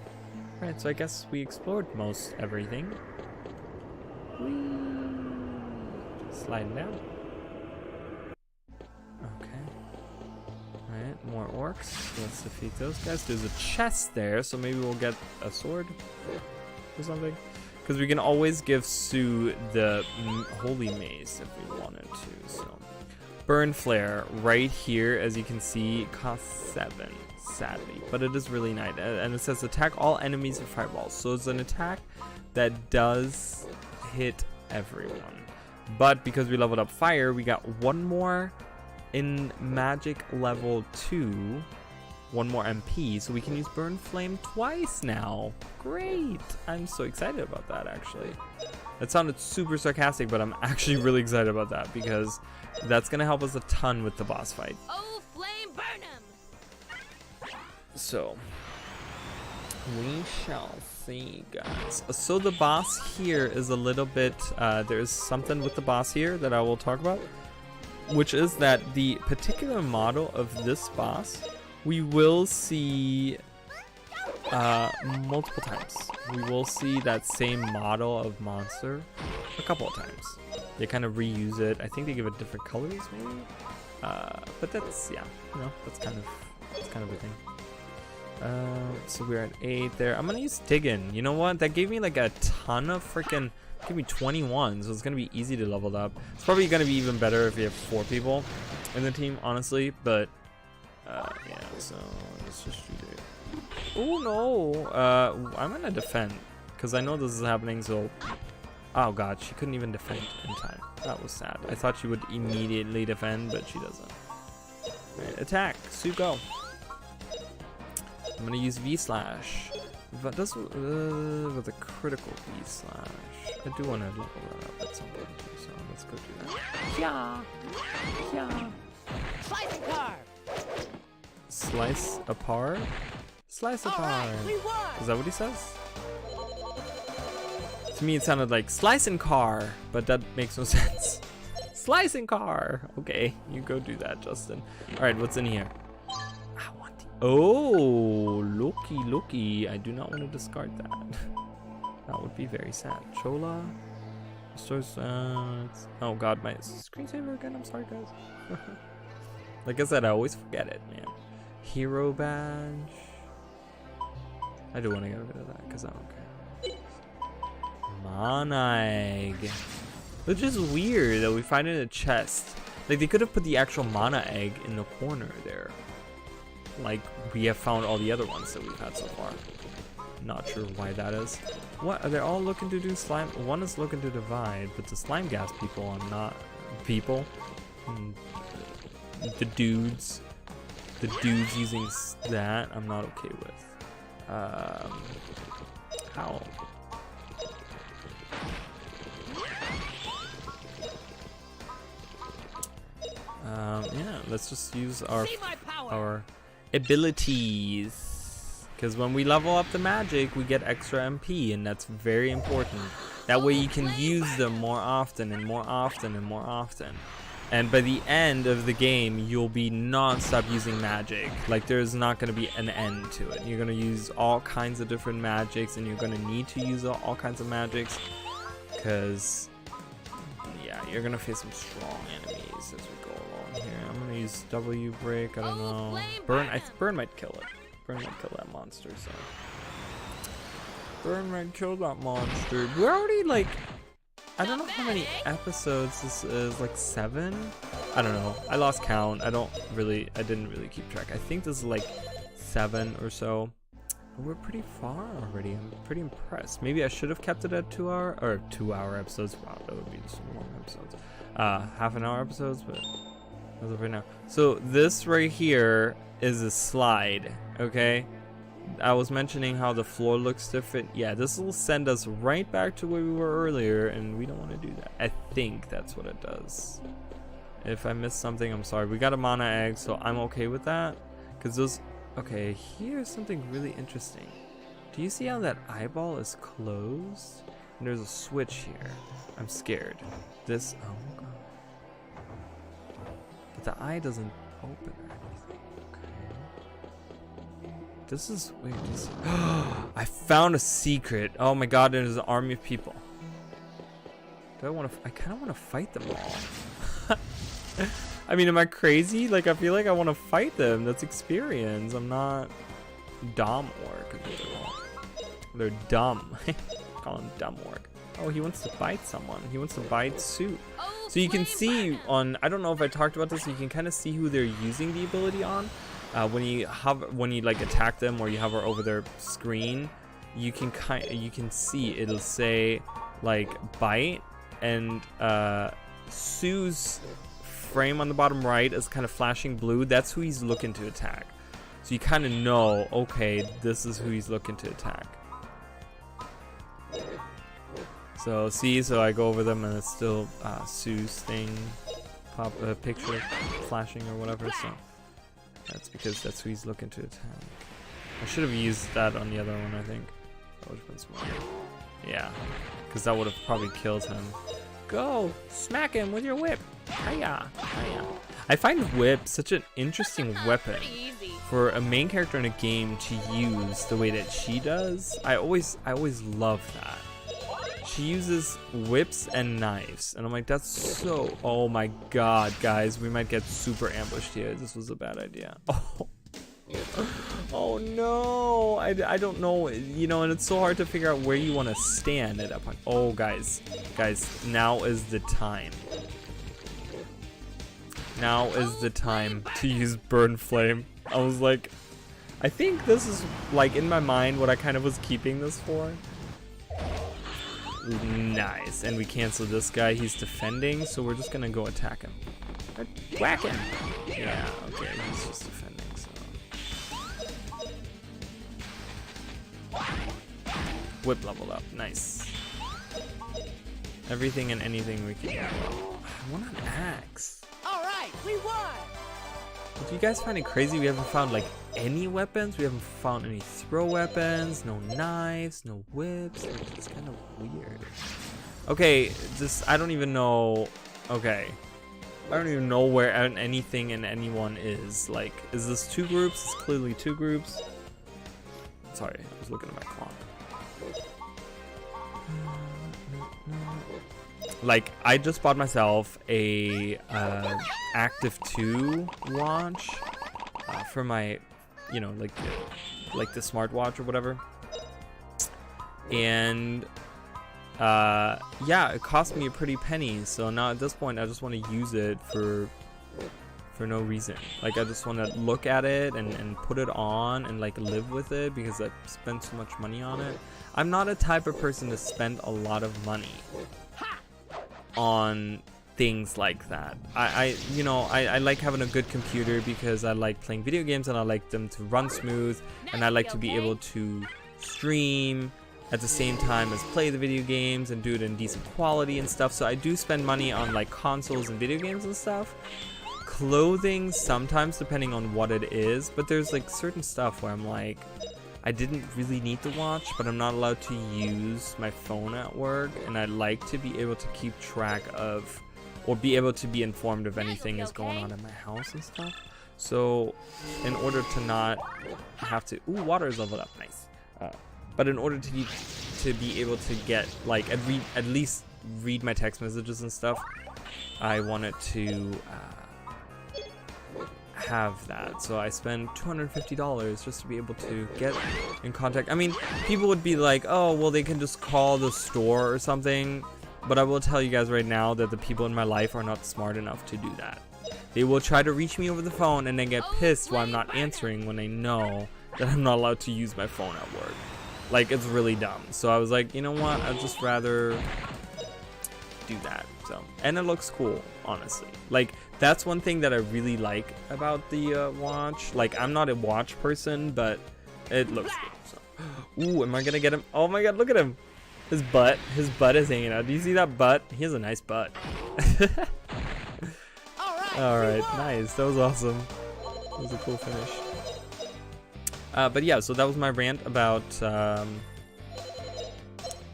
Alright, so I guess we explored most everything. Whee! Sliding down. Okay. Alright, more orcs. Let's defeat those guys. There's a chest there, so maybe we'll get a sword or something. Because we can always give Sue the holy mace if we wanted to. So, Burn Flare right here, as you can see, costs 7. Sadly, but it is really nice, and it says attack all enemies with fireballs, so it's an attack that does hit everyone. But because we leveled up fire, we got one more in magic level 2, one more MP, so we can use Burn Flame twice now. Great! I'm so excited about that, actually. That sounded super sarcastic, but I'm actually really excited about that because that's gonna help us a ton with the boss fight. Oh, flame, burn him! So we shall see, guys. So the boss here is a little bit, there's something with the boss here that I will talk about, which is that the particular model of this boss we will see multiple times. We will see that same model of monster a couple of times. They kind of reuse it. I think they give it different colors maybe, but that's, yeah, you know, that's kind of a thing. So we're at 8 there. I'm gonna use Dig In. You know what? That gave me like a ton of freaking, give me 21, so it's gonna be easy to level up. It's probably gonna be even better if you have 4 people in the team, honestly. But yeah. So let's just shoot it. Oh no! I'm gonna defend because I know this is happening. So, oh god, she couldn't even defend in time. That was sad. I thought she would immediately defend, but she doesn't. Right, attack, Sue, go. I'm gonna use V-Slash. But does with a critical V-Slash. I do want to level that up at some point too, so let's go do that. Yeah, yeah. Slice and carve. Slice apart. Slice apart. Is that what he says? To me, it sounded like slice and car, but that makes no sense. Slice and car. Okay, you go do that, Justin. All right, what's in here? I want the Oh, looky. I do not want to discard that. That would be very sad. Chola. Stores, oh god, my screensaver again. I'm sorry, guys. Like I said, I always forget it, man. Hero badge. I do want to get rid of that because I don't care. Mana egg. Which is weird that we find it in a chest. Like they could have put the actual mana egg in the corner there. Like we have found all the other ones that we've had so far. Not sure why that is. What are they all looking to do? Slime. One is looking to divide, but the slime gas people are not people. The dudes using that I'm not okay with. How? Yeah, let's just use our abilities. Because when we level up the magic, we get extra MP, and that's very important. That way you can use them more often and more often and more often. And by the end of the game, you'll be non-stop using magic. Like there's not going to be an end to it. You're going to use all kinds of different magics, and you're going to need to use all kinds of magics. Because, yeah, you're going to face some strong enemies as we go along here. I'm going to use W break, I don't know. Burn might kill it. Burn might kill that monster, so. Burn might kill that monster. We're already like, I don't know how many episodes this is, like 7? I don't know. I lost count. I didn't really keep track. I think this is like 7 or so. We're pretty far already. I'm pretty impressed. Maybe I should have kept it at 2-hour episodes. Wow, that would be some long episodes. Half-an-hour episodes, but as of right now. So this right here is a slide, okay? I was mentioning how the floor looks different. Yeah, this will send us right back to where we were earlier, and we don't want to do that. I think that's what it does. If I missed something, I'm sorry. We got a mana egg, so I'm okay with that. Because those... Okay, here's something really interesting. Do you see how that eyeball is closed? And there's a switch here. I'm scared. This... Oh, God. But the eye doesn't open or anything. Okay. This is weird. I found a secret. Oh my god, there's an army of people. Do I want to... I kind of want to fight them all. I mean, am I crazy? Like, I feel like I want to fight them. That's experience. I'm not dumb orc. They're dumb. Call them dumb orc. Oh, he wants to bite someone. He wants to bite Suit. So you can see on... I don't know if I talked about this. You can kind of see who they're using the ability on. When you like attack them or you hover over their screen, you can see it'll say like bite, and Sue's frame on the bottom right is kind of flashing blue. That's who he's looking to attack. So you kind of know, okay, this is who he's looking to attack. So see, so I go over them and it's still Sue's thing, picture flashing or whatever. So that's because that's who he's looking to attack. I should have used that on the other one, I think. That would have been smart. Yeah, because that would have probably killed him. Go! Smack him with your whip! Hiya! Hiya! I find whip such an interesting weapon for a main character in a game to use the way that she does. I always love that. She uses whips and knives, and I'm like, that's so... Oh my god, guys, we might get super ambushed here. This was a bad idea. Oh. Oh no, I don't know, you know, and it's so hard to figure out where you want to stand at that point. Oh, guys, now is the time. Now is the time to use Burn Flame. I was like, I think this is, like, in my mind, what I kind of was keeping this for. Nice, and we cancel this guy. He's defending, so we're just gonna go attack him. Whack him! Yeah, okay, he's just defending. Whip leveled up, nice. Everything and anything we can. I want an axe. All right, we won. Do you guys find it crazy? We haven't found like any weapons. We haven't found any throw weapons. No knives. No whips. It's kind of weird. Okay, this I don't even know. Okay, I don't even know where anything and anyone is. Like, is this 2 groups? It's clearly 2 groups. Sorry, I was looking at my clock. Like, I just bought myself a Active 2 watch for my, you know, like the smartwatch or whatever. And yeah, it cost me a pretty penny. So now at this point, I just want to use it for no reason. Like, I just want to look at it and put it on and like live with it because I spent so much money on it. I'm not a type of person to spend a lot of money on things like that. I like having a good computer because I like playing video games and I like them to run smooth, and I like to be able to stream at the same time as play the video games and do it in decent quality and stuff. So I do spend money on like consoles and video games and stuff. Clothing sometimes, depending on what it is, but there's like certain stuff where I'm like, I didn't really need the watch, but I'm not allowed to use my phone at work, and I like to be able to keep track of, or be able to be informed of anything is going on in my house and stuff. So in order to not have to, ooh, water is leveled up, nice. But in order to be able to get like at least read my text messages and stuff, I wanted to have that. So I spend $250 just to be able to get in contact. I mean, people would be like, oh, well, they can just call the store or something. But I will tell you guys right now that the people in my life are not smart enough to do that. They will try to reach me over the phone and then get pissed while I'm not answering when they know that I'm not allowed to use my phone at work. Like, it's really dumb. So I was like, you know what? I'd just rather do that. So, and it looks cool, honestly. Like, that's one thing that I really like about the watch. Like, I'm not a watch person, but it looks good. So. Ooh, am I gonna get him? Oh my god, look at him. His butt is hanging out. Do you see that butt? He has a nice butt. Alright, nice. That was awesome. That was a cool finish. But yeah, so that was my rant about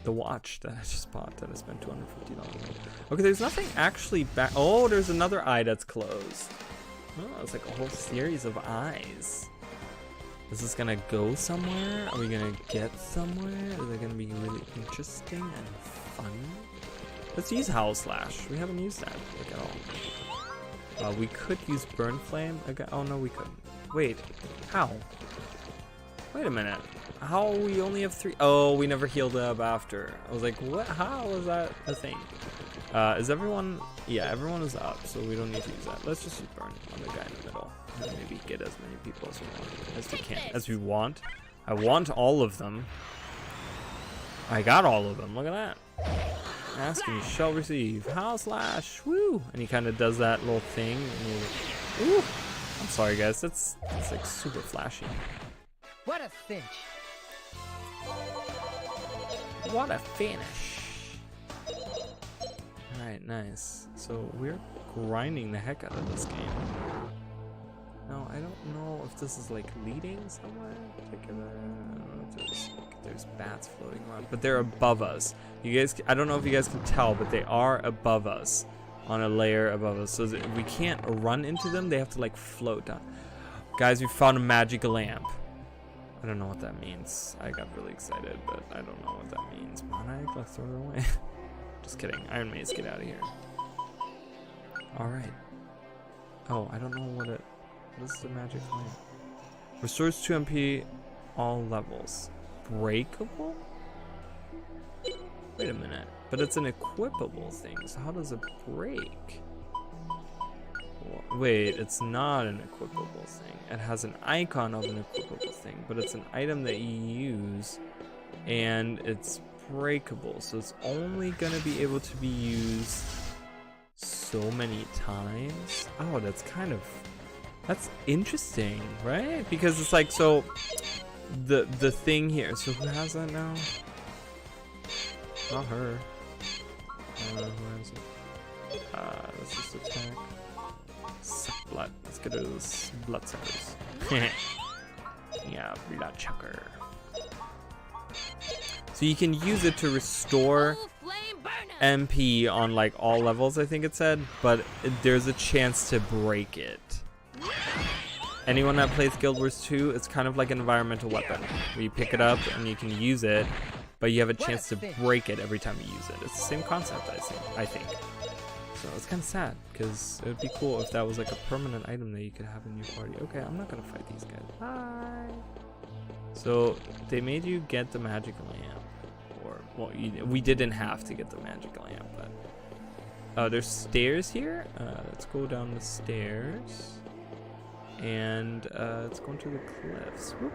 the watch that I just bought that I spent $250 on. Okay, there's nothing actually back. Oh, there's another eye that's closed. Oh, it's like a whole series of eyes. Is this gonna go somewhere? Are we gonna get somewhere? Is it gonna be really interesting and fun? Let's use Howl Slash. We haven't used that like at all. We could use Burn Flame again. Oh no, we couldn't. Wait, how? Wait a minute. How we only have 3? Oh, we never healed up after. I was like, what? How is that a thing? Is everyone? Yeah, everyone is up, so we don't need to use that. Let's just use Burn on the guy in the middle. And maybe get as many people as we want. I want all of them. I got all of them. Look at that. Ask and you shall receive. Howl Slash. Woo! And he kind of does that little thing. And ooh! I'm sorry, guys. That's like super flashy. What a cinch. What a finish. Alright, nice. So we're grinding the heck out of this game. Now, I don't know if this is like leading somewhere in particular. I don't know if there's bats floating around, but they're above us. You guys, I don't know if you guys can tell, but they are above us, on a layer above us. So that we can't run into them, they have to like float down. Guys, we found a magic lamp. I don't know what that means. I got really excited, but I don't know what that means. Monarch, let's throw it away. Just kidding. Iron Maze, get out of here. Alright. Oh, I don't know what it... What is the magic lamp? Restores 2 MP all levels. Breakable? Wait a minute. But it's an equipable thing, so how does it break? Wait, it's not an equipable thing. It has an icon of an equipable thing, but it's an item that you use, and it's breakable, so it's only gonna be able to be used so many times. Oh, that's interesting, right? Because it's like, so the thing here. So who has that now? Not her. Who has it? Let's just attack. Suck blood. Let's get those bloodsuckers. Yeah, bloodsucker. So you can use it to restore. Full flame burn 'em. MP on like all levels, I think it said, but there's a chance to break it. Anyone that plays Guild Wars 2, it's kind of like an environmental weapon where you pick it up and you can use it, but you have a chance to break it every time you use it. It's the same concept, I think. So it's kind of sad because it would be cool if that was like a permanent item that you could have in your party. Okay, I'm not gonna fight these guys. Bye. So they made you get the magic lamp, or well, we didn't have to get the magic lamp, but there's stairs here. Let's go down the stairs. And let's go into the cliffs. Whoop.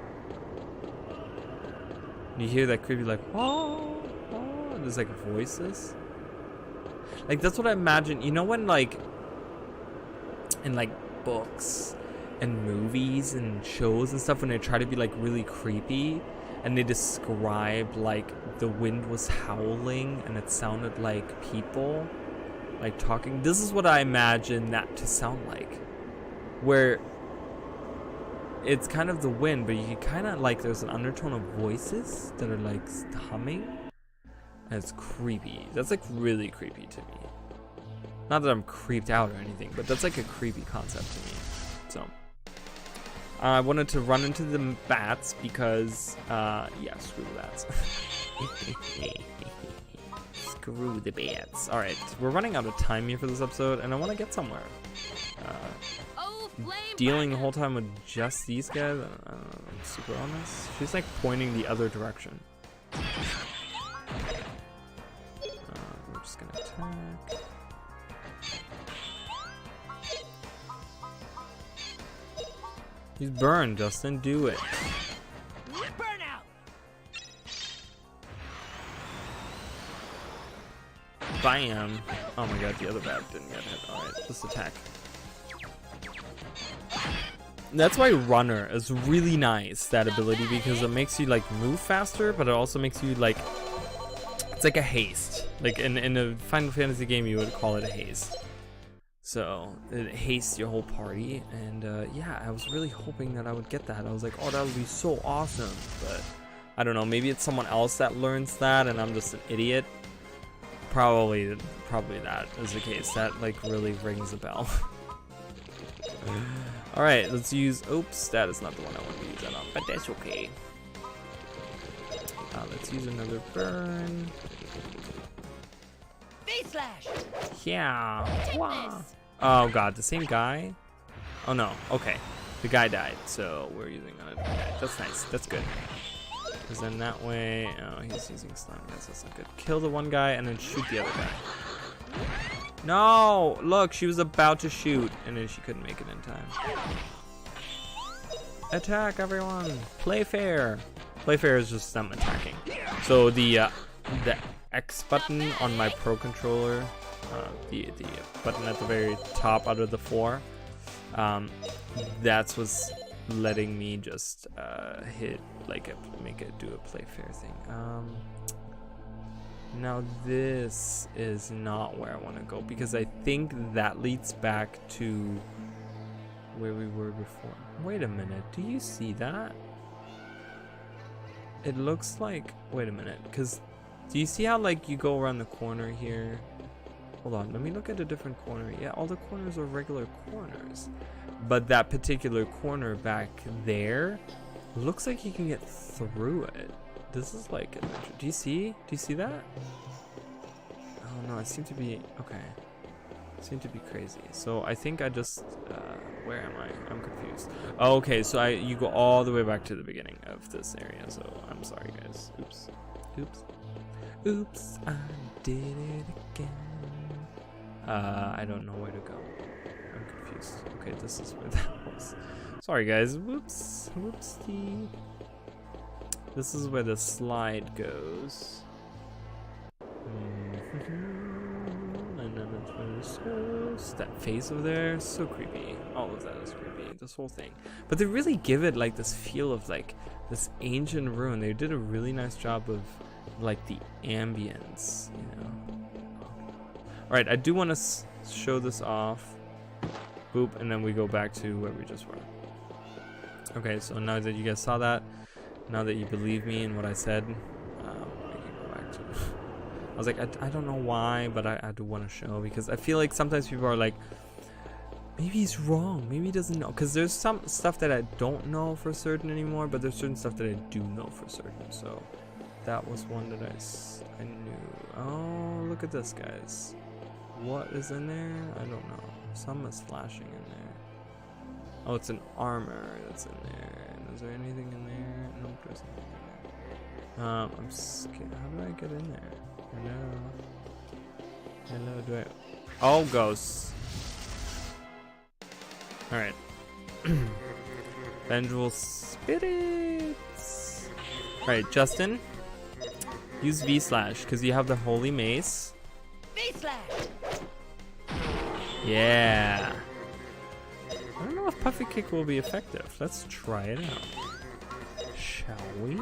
You hear that creepy like, oh, oh, there's like voices. Like that's what I imagine. You know when like in like books and movies and shows and stuff, when they try to be like really creepy and they describe like the wind was howling and it sounded like people like talking. This is what I imagine that to sound like, where it's kind of the wind, but you can kind of like there's an undertone of voices that are like humming, and it's creepy. That's like really creepy to me. Not that I'm creeped out or anything, but that's like a creepy concept to me. So I wanted to run into the bats because yeah, screw the bats. Screw the bats. All right, we're running out of time here for this episode, and I want to get somewhere. Dealing the whole time with just these guys, I'm super honest. She's like pointing the other direction. We're just gonna attack. He's burned, Justin. Do it. Burnout. Bam. Oh my god, the other bat didn't get hit. Alright, let's attack. That's why runner is really nice, that ability, because it makes you like move faster, but it also makes you like, it's like a haste. Like in a Final Fantasy game you would call it a haste. So it hastes your whole party, and yeah, I was really hoping that I would get that. I was like, oh, that would be so awesome, but I don't know, maybe it's someone else that learns that and I'm just an idiot. Probably that is the case. That like really rings a bell. Alright, let's use, oops, that is not the one I want to use that on, but that's okay. Let's use another burn. Face slash. Yeah. Wow. Oh god, the same guy? Oh no, okay. The guy died, so we're using another guy. That's nice, that's good. Because then that way, oh, he's using slime guys, that's not good. Kill the one guy and then shoot the other guy. No! Look, she was about to shoot, and then she couldn't make it in time. Attack, everyone! Play fair! Play fair is just them attacking. So the X button on my Pro Controller, the button at the very top out of the 4, that's what's letting me just hit, like, make it do a play fair thing. Now this is not where I want to go, because I think that leads back to where we were before. Wait a minute, do you see that? It looks like, wait a minute, because do you see how like you go around the corner here? Hold on, let me look at a different corner. Yeah, all the corners are regular corners, but that particular corner back there looks like you can get through it. This is like, do you see that? Oh no, it seemed to be, okay. It seemed to be crazy. So I think I just, where am I? I'm confused. Oh, okay, so you go all the way back to the beginning of this area. So I'm sorry guys, oops, oops, oops, I did it again. I don't know where to go. I'm confused. Okay, this is where that was. Sorry guys, whoops, whoopsie. This is where the slide goes. And then that's where this goes. That face over there, so creepy. All of that is creepy, this whole thing. But they really give it like this feel of like this ancient ruin. They did a really nice job of like the ambience, you know. Alright, I do want to show this off. Boop, and then we go back to where we just were. Okay, so now that you guys saw that, now that you believe me in what I said, we can go back to I was like, I don't know why, but I do want to show, because I feel like sometimes people are like, maybe he's wrong, maybe he doesn't know, because there's some stuff that I don't know for certain anymore, but there's certain stuff that I do know for certain. So that was one that I knew. Oh, look at this, guys. What is in there? I don't know. Some is flashing in there. Oh, it's an armor that's in there. And is there anything in there? Nope, there's nothing in there. I'm scared. How do I get in there? Hello, do I? Oh, ghosts. All right. Vengeful spirits. All right, Justin. Use V slash because you have the holy mace. V-slash. Yeah. I don't know if Puffy Kick will be effective. Let's try it out. Shall we?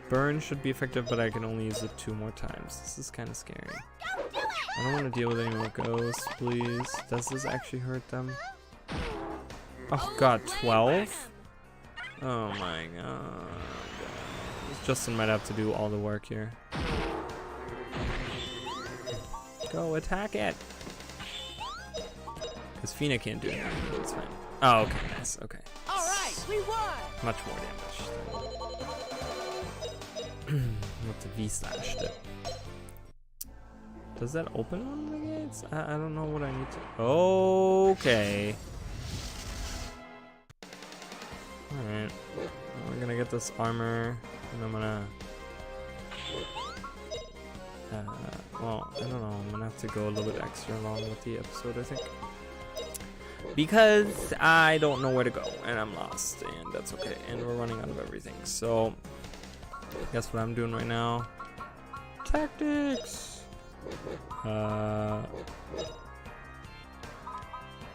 Burn should be effective, but I can only use it 2 more times. This is kind of scary. I don't want to deal with any more ghosts, please. Does this actually hurt them? Oh god, 12? Oh my god. Justin might have to do all the work here. Go attack it! Because Fina can't do anything, it's fine. Oh, okay, nice, okay. Alright, we won! Much more damage. What the V slash did. Does that open one of the gates? I don't know what I need to. Okay. Alright. We're gonna get this armor, and I'm gonna. Well, I don't know. I'm gonna have to go a little bit extra long with the episode, I think. Because I don't know where to go, and I'm lost, and that's okay. And we're running out of everything. So, guess what I'm doing right now? Tactics!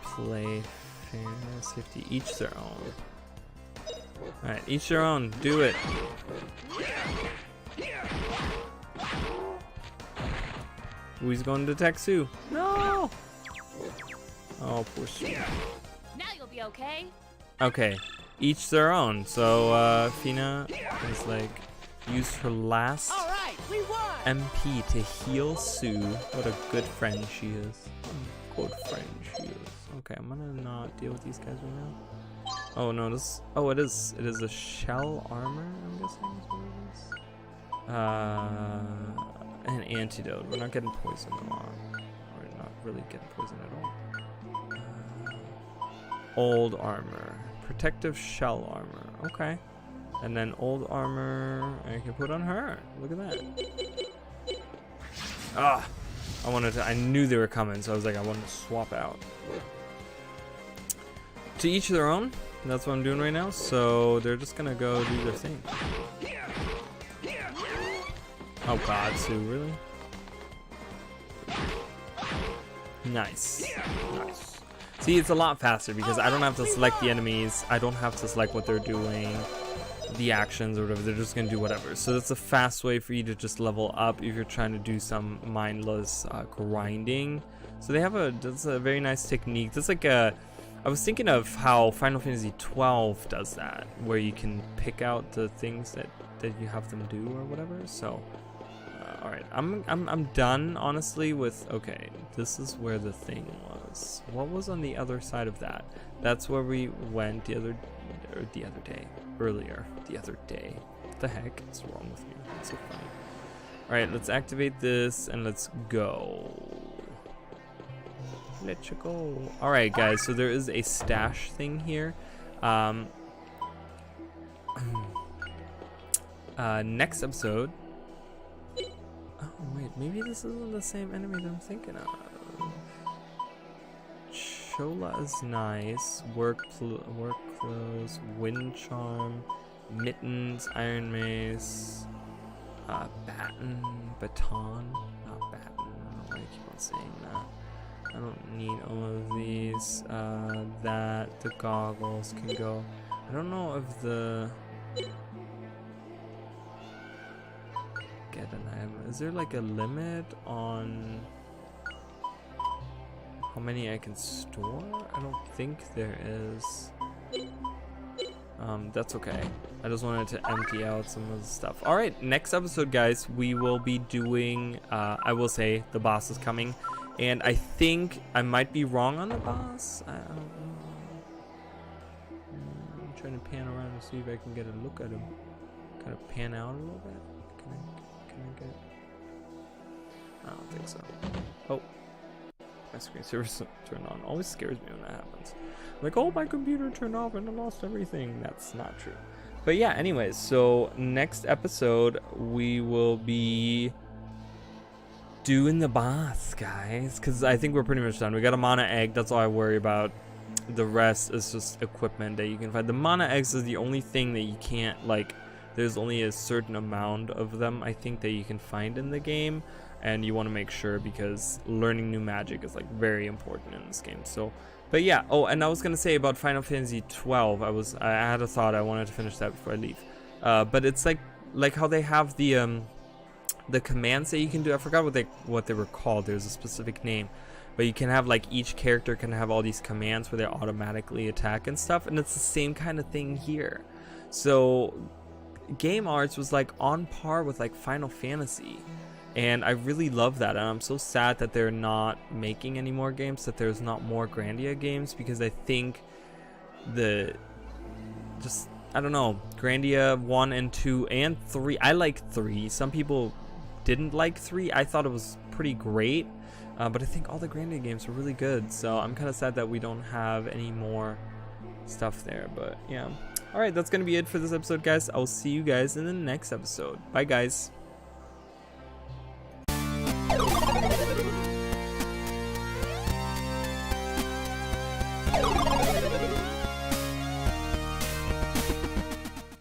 Play fair, safety, each their own. Alright, each their own. Do it. Who's going to attack Sue? No! Oh, poor Sue. Now you'll be okay. Okay, each their own. So, Fina is like, used her last Alright, we won! MP to heal Sue. What a good friend she is. What a good friend she is. Okay, I'm gonna not deal with these guys right now. Oh no, this. Oh, it is. It is a shell armor. I'm guessing is what it is. An antidote. We're not getting poisoned a lot. We're not really getting poisoned at all. Old armor, protective shell armor. Okay, and then old armor I can put on her. Look at that. Ah, I wanted to. I knew they were coming, so I was like, I wanted to swap out. To each their own. That's what I'm doing right now. So they're just gonna go do their thing. Oh god, Sue, really? Nice. Nice. See, it's a lot faster because I don't have to select the enemies. I don't have to select what they're doing, the actions or whatever. They're just gonna do whatever. So that's a fast way for you to just level up if you're trying to do some mindless grinding. So they have that's a very nice technique. That's like a. I was thinking of how Final Fantasy 12 does that, where you can pick out the things that you have them do or whatever. So. All right, I'm done honestly with. Okay, this is where the thing was. What was on the other side of that? That's where we went the other day. What the heck is wrong with me? That's so funny. All right, let's activate this and let's go. Let's go. All right, guys. So there is a stash thing here. Next episode. Oh wait, maybe this isn't the same enemy that I'm thinking of. Chola is nice. Work clothes, wind charm, mittens, iron mace, baton, not baton. I don't know why I keep on saying that. I don't need all of these. The goggles can go. I don't know if the. Get an item. Is there like a limit on how many I can store? I don't think there is. That's okay. I just wanted to empty out some of the stuff. All right, next episode, guys, we will be doing, I will say, the boss is coming. And I think I might be wrong on the boss. I don't know. I'm trying to pan around to see if I can get a look at him. Kind of pan out a little bit. Can I get... I don't think so. Oh. My screensaver turned on. Always scares me when that happens. Like, oh, my computer turned off and I lost everything. That's not true. But yeah, anyways, so next episode we will be doing the boss, guys, because I think we're pretty much done. We got a mana egg. That's all I worry about. The rest is just equipment that you can find. The mana eggs is the only thing that you can't, like, there's only a certain amount of them, I think, that you can find in the game. And you want to make sure, because learning new magic is like very important in this game. So, but yeah. Oh, and I was gonna say about Final Fantasy 12. I had a thought. I wanted to finish that before I leave. But it's like how they have the commands that you can do. I forgot what they were called. There's a specific name, but you can have, like, each character can have all these commands where they automatically attack and stuff. And it's the same kind of thing here. So, Game Arts was like on par with like Final Fantasy. And I really love that, and I'm so sad that they're not making any more games, that there's not more Grandia games, because I think I don't know, Grandia 1 and 2 and 3, I like 3. Some people didn't like 3. I thought it was pretty great, but I think all the Grandia games were really good, so I'm kind of sad that we don't have any more stuff there, but yeah. Alright, that's going to be it for this episode, guys. I'll see you guys in the next episode. Bye, guys.